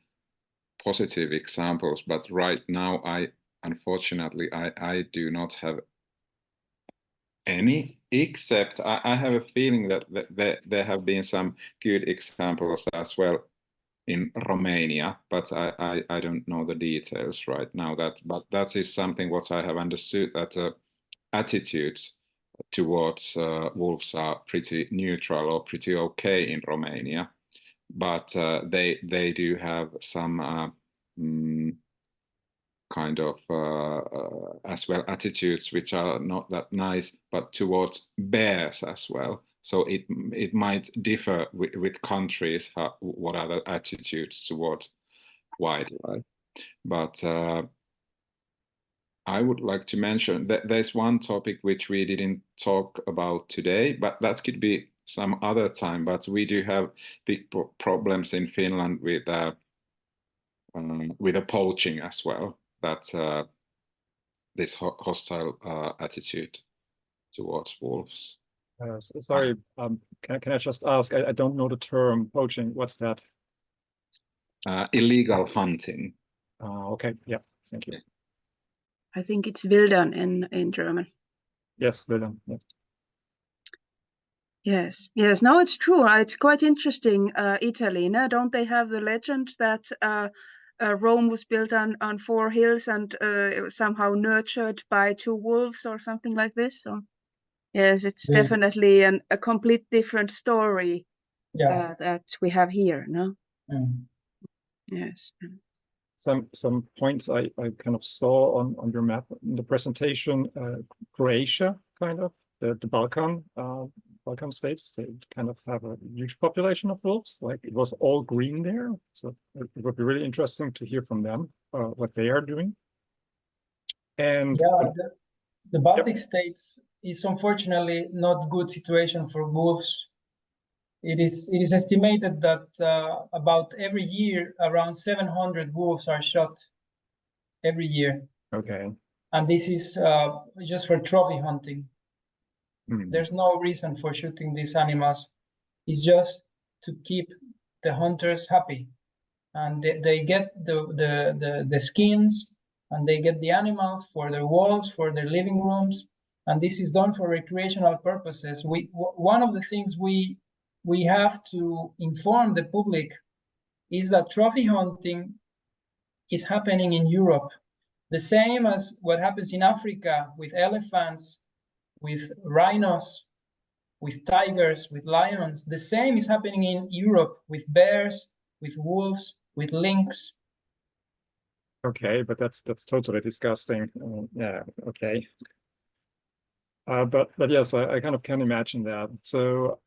positive examples, but right now unfortunately I do not have any, except I have a feeling that there have been some good examples as well in Romania, but I don't know the details right now. But that is something what I have understood, that attitudes towards wolves are pretty neutral or pretty okay in Romania, but they do have some kind of as well attitudes which are not that nice, but towards bears as well. So it might differ with countries what are the attitudes towards wildlife. But I would like to mention that there's one topic which we didn't talk about today, but that could be some other time. But we do have big problems in Finland with the poaching as well. That's this hostile attitude towards wolves. Sorry, can I just ask? I don't know the term poaching. What's that? Illegal hunting. Okay, yeah, thank you. I think it's Wildern in German. Yes, Wildern. Yeah. Yes. No, it's true. It's quite interesting. Italy, no? Don't they have the legend that Rome was built on 4 hills and it was somehow nurtured by 2 wolves or something like this. So yes, it's definitely a complete different story that we have here, no? Yes. Some points I kind of saw on your map in the presentation. Croatia, kind of the Balkan states, they kind of have a huge population of wolves. Like it was all green there, so it would be really interesting to hear from them what they are doing. And the Baltic states is unfortunately not good situation for wolves. It is estimated that about every year around 700 wolves are shot every year. Okay. And this is just for trophy hunting. There's no reason for shooting these animals. It's just to keep the hunters happy, and they get the skins, and they get the animals for their walls, for their living rooms, and this is done for recreational purposes. One of the things we have to inform the public is that trophy hunting is happening in Europe, the same as what happens in Africa with elephants, with rhinos, with tigers, with lions. The same is happening in Europe with bears, with wolves, with lynx. Okay, but that's totally disgusting. Yeah, okay. But yes, I kind of can imagine that. So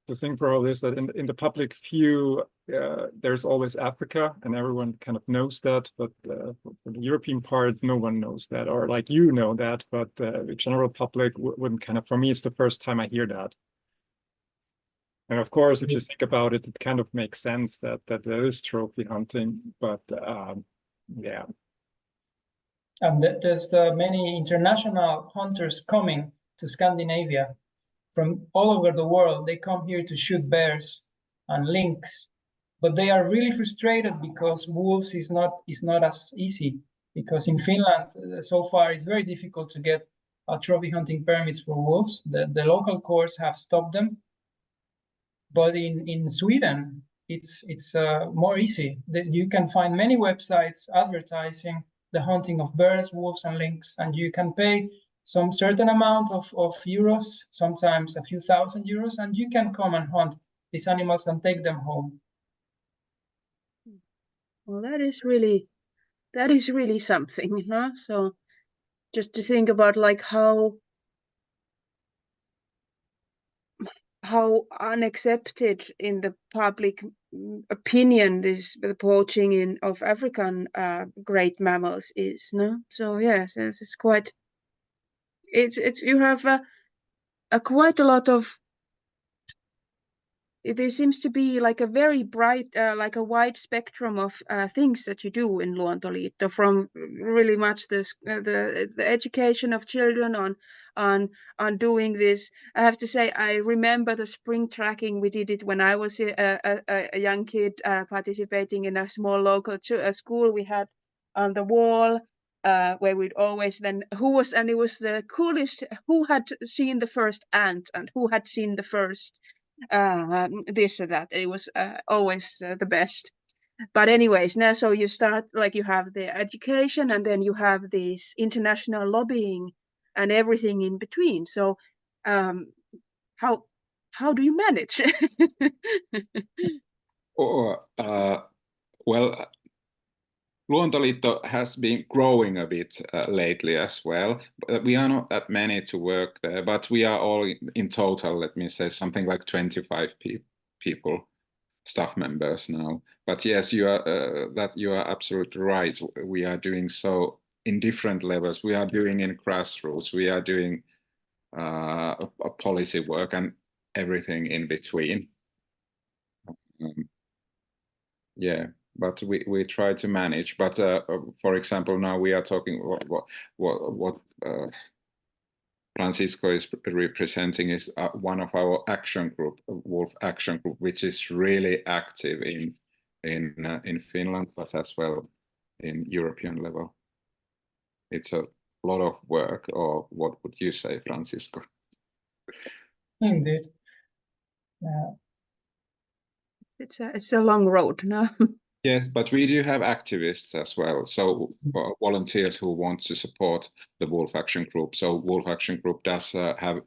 the thing probably is that in the public view, there's always Africa, and everyone kind of knows that. But for the European part, no one knows that, or like you know that, but the general public wouldn't kind of. For me, it's the first time I hear that. And of course, if you think about it, it kind of makes sense that there is trophy hunting, but yeah. And there's many international hunters coming to Scandinavia from all over the world. They come here to shoot bears and lynx, but they are really frustrated because wolves is not as easy. Because in Finland, so far, it's very difficult to get trophy hunting permits for wolves. The local courts have stopped them, but in Sweden, it's more easy. You can find many websites advertising the hunting of bears, wolves, and lynx, and you can pay some certain amount of euros, sometimes a few thousand euros, and you can come and hunt these animals and take them home. Well, that is really something, you know? So just to think about like how unaccepted in the public opinion the poaching of African great mammals is, no? So yes, it's quite. It's you have quite a lot of. There seems to be like a very bright, like a wide spectrum of things that you do in Luontoliitto, from really much the education of children on doing this. I have to say, I remember the spring tracking. We did it when I was a young kid, participating in a small local school we had on the wall. Where we'd always then it was the coolest, who had seen the first ant and who had seen the first this or that. It was always the best. But anyways, now so you start, like, you have the education, and then you have this international lobbying and everything in between. So how do you manage? Well, Luontoliitto has been growing a bit lately as well. But we are not that many to work there, but we are all in total, let me say, something like 25 people, staff members now. But yes, you are absolutely right. We are doing so in different levels. We are doing in grassroots. We are doing a policy work and everything in between. Yeah. But we try to manage. But for example, now we are talking what Francisco is representing is one of our action group, Wolf Action Group, which is really active in Finland, but as well in European level. It's a lot of work. Or what would you say, Francisco? Indeed. It's a long road, no? Yes, but we do have activists as well. So volunteers who want to support the Wolf Action Group. So Wolf Action Group does have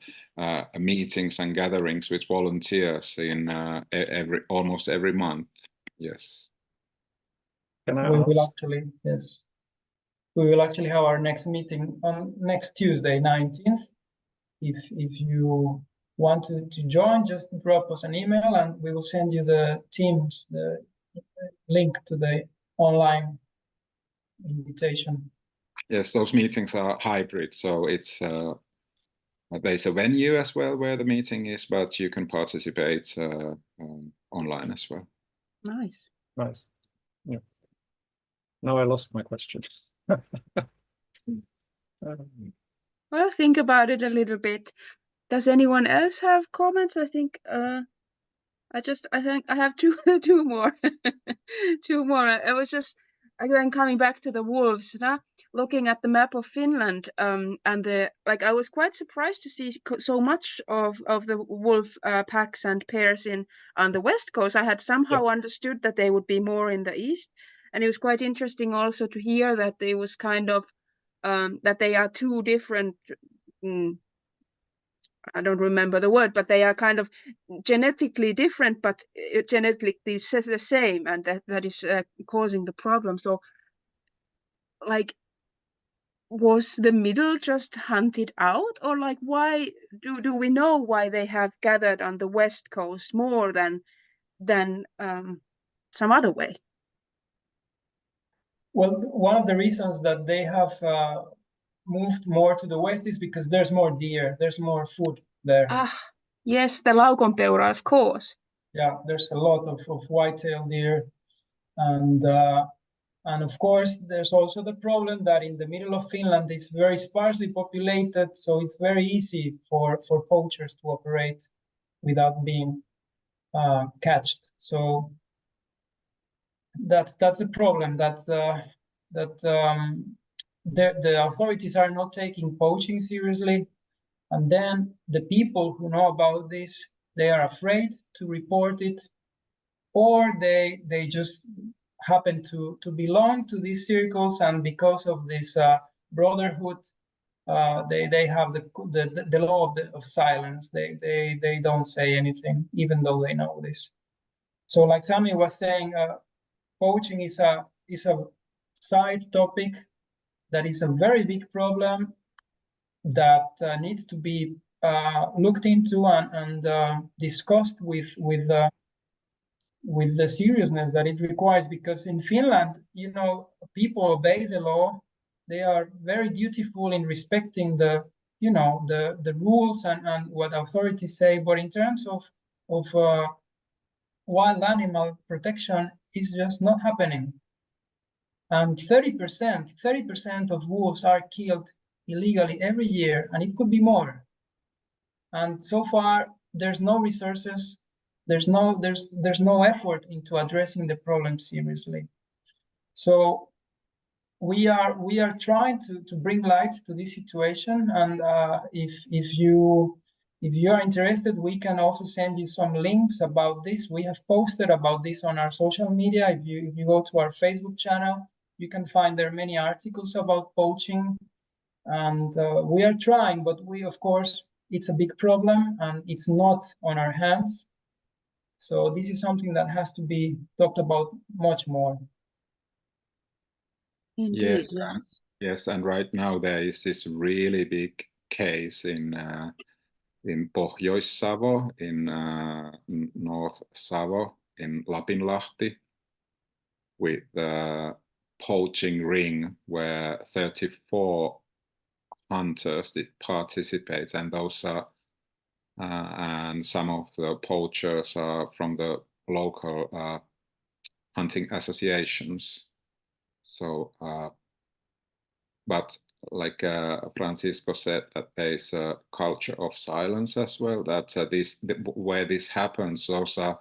meetings and gatherings with volunteers in almost every month. Yes. Can I We will ask? actually, yes. We will actually have our next meeting on next Tuesday, 19th. If you want to join, just drop us an email and we will send you the link to the online invitation. Yes, those meetings are hybrid. So it's there's a venue as well where the meeting is, but you can participate online as well. Nice. Nice. Yeah. Now I lost my question. Well, think about it a little bit. Does anyone else have comments? I think I think I have two more. Two more. I was just again coming back to the wolves, looking at the map of Finland, and I was quite surprised to see so much of the wolf packs and pairs on the west coast. I had somehow understood that they would be more in the east, and it was quite interesting also to hear that they was kind of that they are two different. I don't remember the word, but they are kind of genetically different, but genetically the same, and that is causing the problem. So, like, was the middle just hunted out, or like, why do we know why they have gathered on the west coast more than some other way? Well, one of the reasons that they have moved more to the west is because there's more deer, there's more food there. Yes, the laukonpeura, of course. Yeah, there's a lot of white-tailed deer, and of course there's also the problem that in the middle of Finland is very sparsely populated, so it's very easy for poachers to operate without being catched. So that's a problem. The authorities are not taking poaching seriously, and then the people who know about this, they are afraid to report it, or they just happen to belong to these circles, and because of this brotherhood, they have the law of silence. They don't say anything, even though they know this. So, like Sami was saying, poaching is a side topic that is a very big problem that needs to be looked into and discussed with the seriousness that it requires. Because in Finland, people obey the law. They are very dutiful in respecting the rules and what authorities say. But in terms of wild animal protection, is just not happening. And 30% of wolves are killed illegally every year, and it could be more. And so far, there's no resources, there's no effort into addressing the problem seriously. So we are trying to bring light to this situation, and if you are interested, we can also send you some links about this. We have posted about this on our social media. If you go to our Facebook channel, you can find there many articles about poaching, and we are trying, but of course, it's a big problem and it's not on our hands. So this is something that has to be talked about much more. Indeed, yes. Yes, and right now there is this really big case in Pohjois-Savo, in North Savo, in Lapinlahti, with the poaching ring where 34 hunters did participate, and those are and some of the poachers are from the local hunting associations. So, but like Francisco said, that there is a culture of silence as well. That where this happens, those are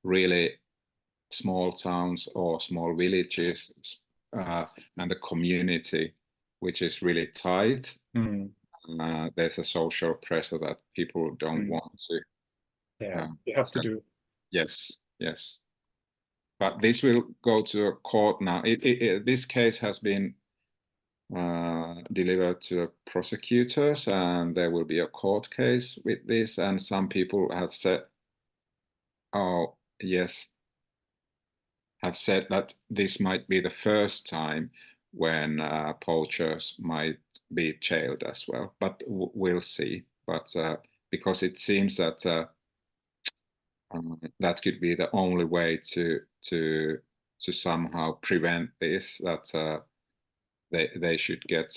really small towns or small villages, and the community, which is really tight. There's a social pressure that people don't want to. Yeah, you have to do. Yes, yes. But this will go to a court now. This case has been delivered to prosecutors, and there will be a court case with this. And some people have said, oh yes, have said that this might be the first time when poachers might be jailed as well. But we'll see. But because it seems that that could be the only way to somehow prevent this, that they should get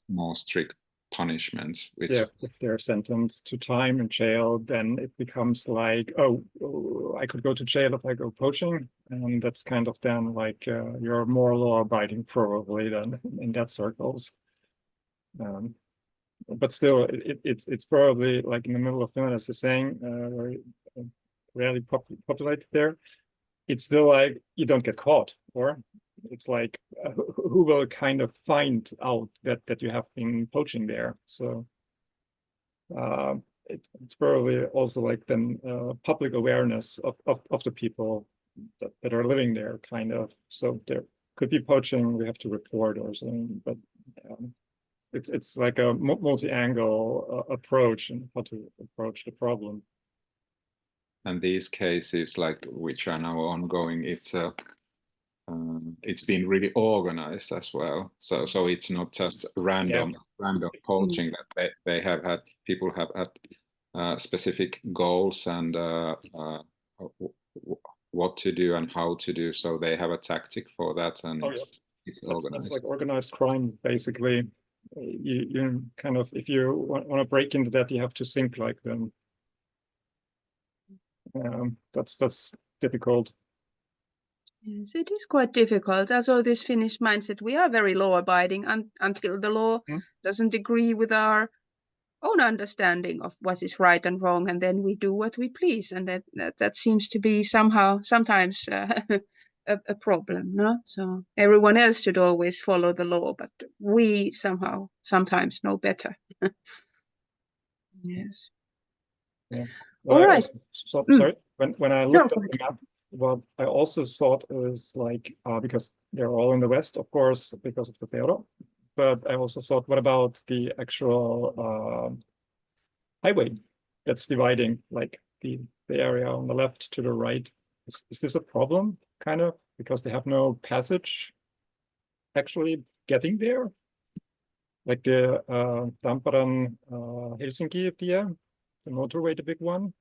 more strict punishment. Which if they're sentenced to time in jail, then it becomes like, oh, I could go to jail if I go poaching, and that's kind of then like you're more law-abiding probably than in that circles. But still, it's probably like in the middle of Finland, as you're saying, very rarely populated there. It's still like you don't get caught, or it's like who will kind of find out that you have been poaching there. So it's probably also like then public awareness of the people that are living there, kind of. So there could be poaching, we have to report or something, but it's like a multi-angle approach and how to approach the problem. And these cases, like which are now ongoing, it's been really organized as well. So it's not just random poaching, that they have had, people have had specific goals and what to do and how to do. So they have a tactic for that, and it's organized. It's like organized crime, basically. You kind of, if you want to break into that, you have to think like them. That's difficult. Yes, it is quite difficult. Also, this Finnish mindset, we are very law-abiding until the law doesn't agree with our own understanding of what is right and wrong, and then we do what we please, and that seems to be sometimes a problem, no? So everyone else should always follow the law, but we sometimes know better. Yes. Yeah. All right. Sorry. When I looked at the map, what I also thought is like, because they're all in the west, of course, because of the Peura, but I also thought, what about the actual highway that's dividing like the area on the left to the right? Is this a problem, kind of, because they have no passage actually getting there? Like the Tampere Helsinki there, the motorway, the big one.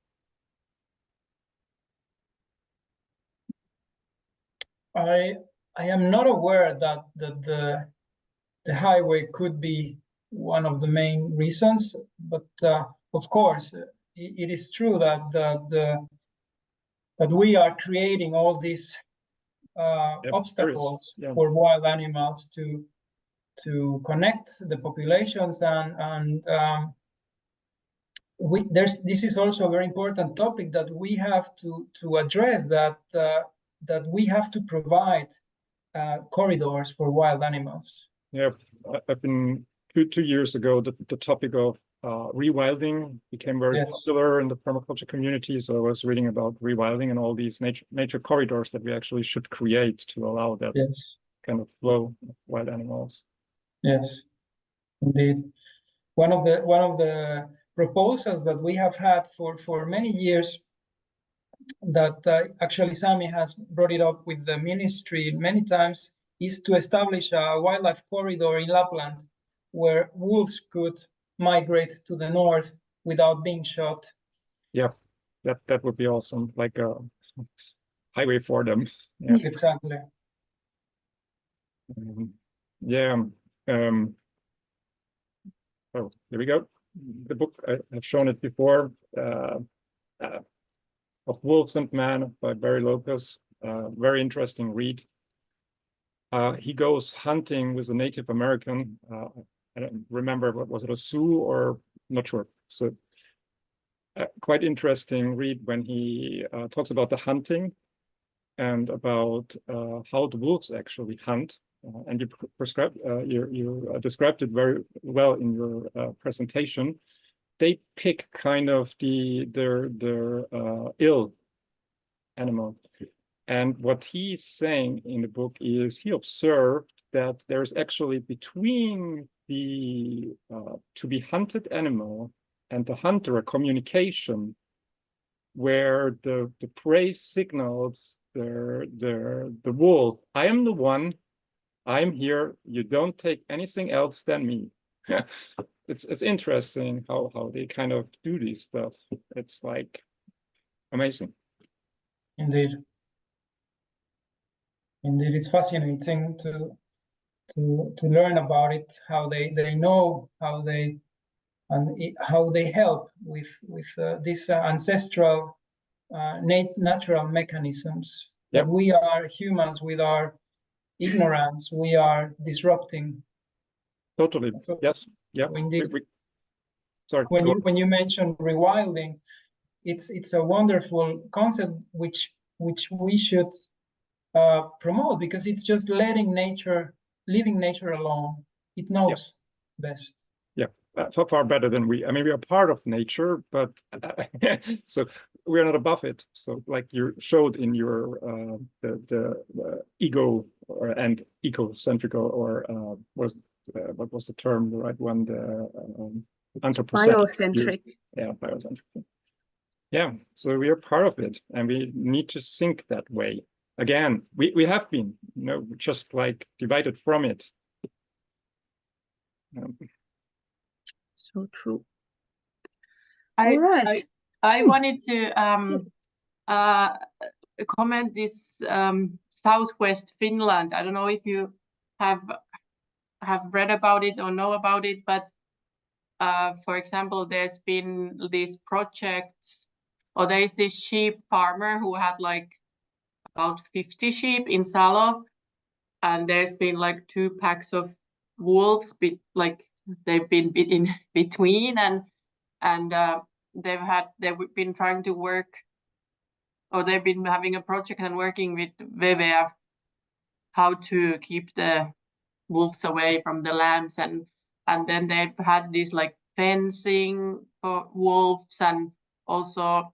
I am not aware that the highway could be one of the main reasons, but of course it is true that we are creating all these obstacles for wild animals to connect the populations, and this is also a very important topic that we have to address, that we have to provide corridors for wild animals. Yeah, I've been two years ago, the topic of rewilding became very popular in the permaculture community. So I was reading about rewilding and all these nature corridors that we actually should create to allow that kind of flow of wild animals. Yes, indeed. One of the proposals that we have had for many years, that actually Sami has brought it up with the ministry many times, is to establish a wildlife corridor in Lapland where wolves could migrate to the north without being shot. Yeah, that would be awesome, like a highway for them. Yeah, exactly. Oh, there we go. The book, I've shown it before, of Wolves and Man by Barry Lopez. Very interesting read. He goes hunting with a Native American. I don't remember, what was it, a Sioux or not sure. So quite interesting read when he talks about the hunting and about how the wolves actually hunt. And you described it very well in your presentation. They pick kind of their ill animal. And what he's saying in the book is he observed that there's actually between the to be hunted animal and the hunter a communication where the prey signals the wolf, I am the one, I'm here, you don't take anything else than me. It's interesting how they kind of do this stuff. It's like amazing. Indeed. Indeed, it's fascinating to learn about it, how they know, how they help with these ancestral natural mechanisms. Yep. That we are humans with our ignorance, we are disrupting. Totally. So, yes. Yeah. Indeed. Sorry. When you mention rewilding, it's a wonderful concept which we should promote, because it's just leaving nature alone. It knows best. Yeah, far better than we. I mean, we are part of nature, but so we are not above it. So, like you showed in your the ego and ecocentric, or what was the term, the right one? The anthropocentric. Biocentric. Yeah, biocentric. Yeah, so we are part of it, and we need to think that way. Again, we have been, just like divided from it. So true. I Right. wanted to comment this Southwest Finland. I don't know if you have read about it or know about it, but for example, there's been this project, or there's this sheep farmer who had like about 50 sheep in Salo, and there's been like 2 packs of wolves, they've been in between, and they've been trying to work, or they've been having a project and working with WWF how to keep the wolves away from the lambs, and then they've had this like fencing for wolves, and also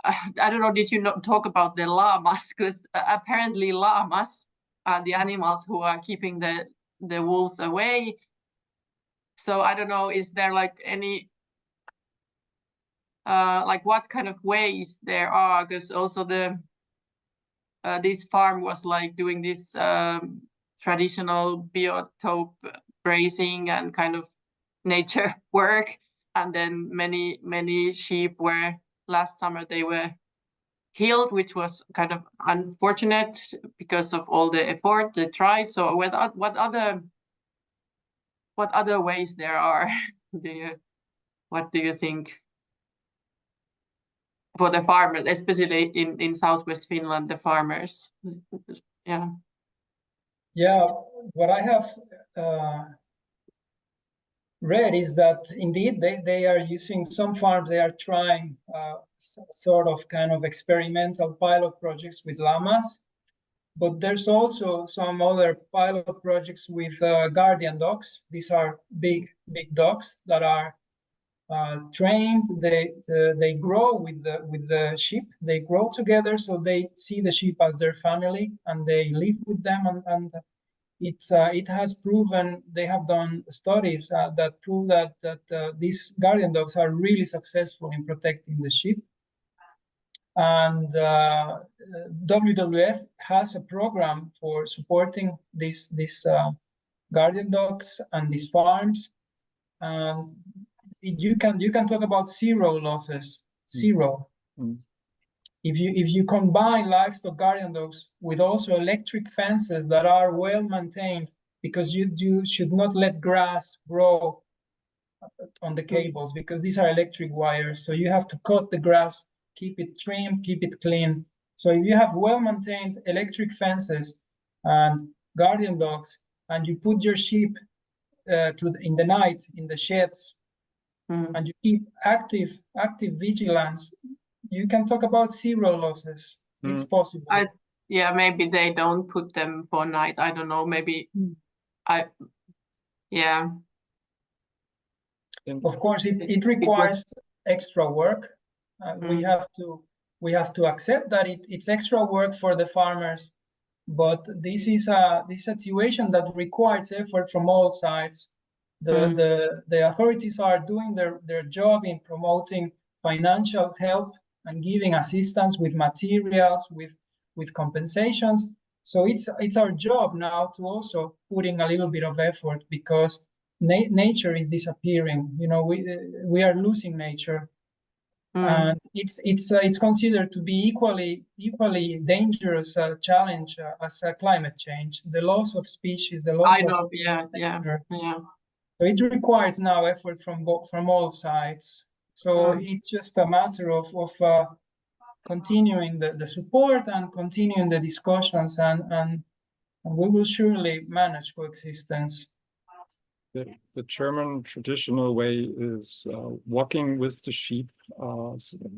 I don't know, did you not talk about the llamas? Because apparently llamas are the animals who are keeping the wolves away. So I don't know, is there like any like what kind of ways there are? Because also this farm was like doing this traditional biotope grazing and kind of nature work, and then many sheep were, last summer they were killed, which was kind of unfortunate because of all the effort they tried. So what other ways there are? What do you think for the farmers, especially in Southwest Finland, the farmers? Yeah, what I have read is that indeed they are using, some farms, they are trying sort of kind of experimental pilot projects with llamas, but there's also some other pilot projects with guardian dogs. These are big dogs that are trained. They grow with the sheep. They grow together, so they see the sheep as their family, and they live with them. And it has proven, they have done studies that prove that these guardian dogs are really successful in protecting the sheep. And WWF has a program for supporting these guardian dogs and these farms. And you can talk about zero losses, zero. Mm. If you combine livestock guardian dogs with also electric fences that are well maintained, because you should not let grass grow on the cables, because these are electric wires. So you have to cut the grass, keep it trimmed, keep it clean. So if you have well maintained electric fences and guardian dogs, and you put your sheep in the night in the sheds, and you keep active vigilance, you can talk about zero losses. It's possible. Maybe they don't put them for night. I don't know. Maybe Of course, it requires extra work. We have to we have to accept that it's extra work for the farmers, but this is a situation that requires effort from all sides. The authorities are doing their job in promoting financial help and giving assistance with materials, with compensations. So it's our job now to also put in a little bit of effort, because nature is disappearing. You know, we are losing nature, and it's considered to be equally dangerous challenge as climate change. The loss of species, the loss of nature. So it requires now effort from all sides. So it's just a matter of continuing the support and continuing the discussions, and we will surely manage coexistence. The German traditional way is walking with the sheep,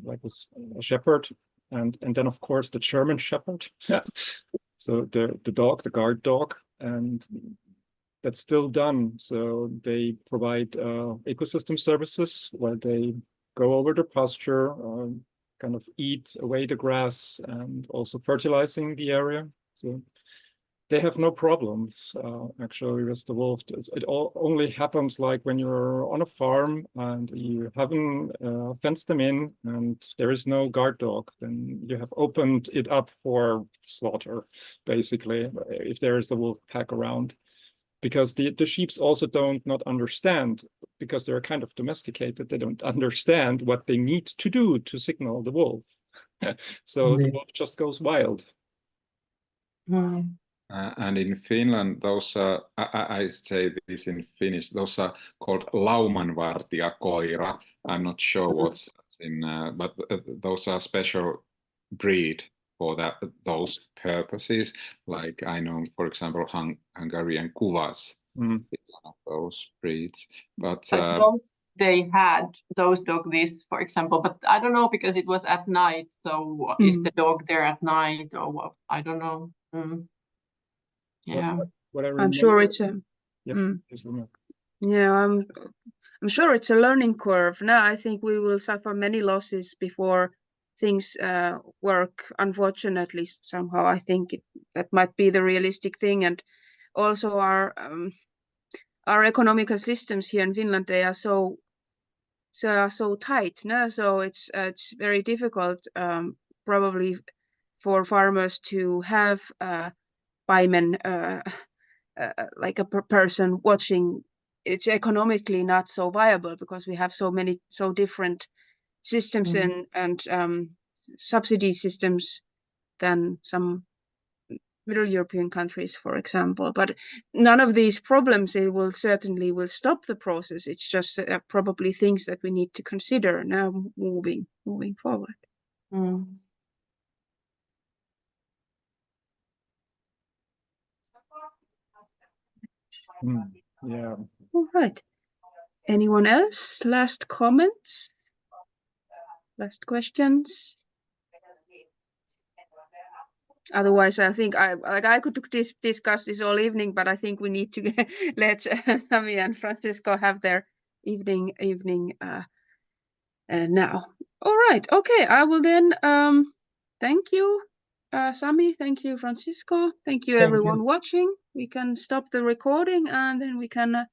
like a shepherd, and then of course the German shepherd. So the dog, the guard dog, and that's still done. So they provide ecosystem services where they go over the pasture, kind of eat away the grass, and also fertilizing the area. So they have no problems actually with the wolf. It only happens like when you're on a farm and you haven't fenced them in and there is no guard dog, then you have opened it up for slaughter, basically, if there is a wolf pack around. Because the sheep also not understand, because they're kind of domesticated, they don't understand what they need to do to signal the wolf. So the wolf just goes wild. And in Finland, those I say this in Finnish, those are called laumanvartijakoira. I'm not sure what's in, but those are special breed for those purposes. Like I know, for example, Hungarian kuvas is one of those breeds. But those they had those dogs, for example, but I don't know, because it was at night. So is the dog there at night or what? I don't know. Yeah, what I remember, I'm sure it's a. Yeah, I'm sure it's a learning curve. Now I think we will suffer many losses before things work. Unfortunately, somehow I think that might be the realistic thing, and also our economical systems here in Finland, they are so tight. No, so it's very difficult probably for farmers to have paimen like a person watching. It's economically not so viable because we have so different systems and subsidy systems than some Middle European countries, for example. But none of these problems certainly will stop the process. It's just probably things that we need to consider now moving forward. Yeah. All right. Anyone else? Last comments? Last questions? Otherwise, I think I could discuss this all evening, but I think we need to let Sami and Francisco have their evening now. All right. Okay. I will then thank you, Sami. Thank you, Francisco. Thank you, everyone watching. We can stop the recording and then we can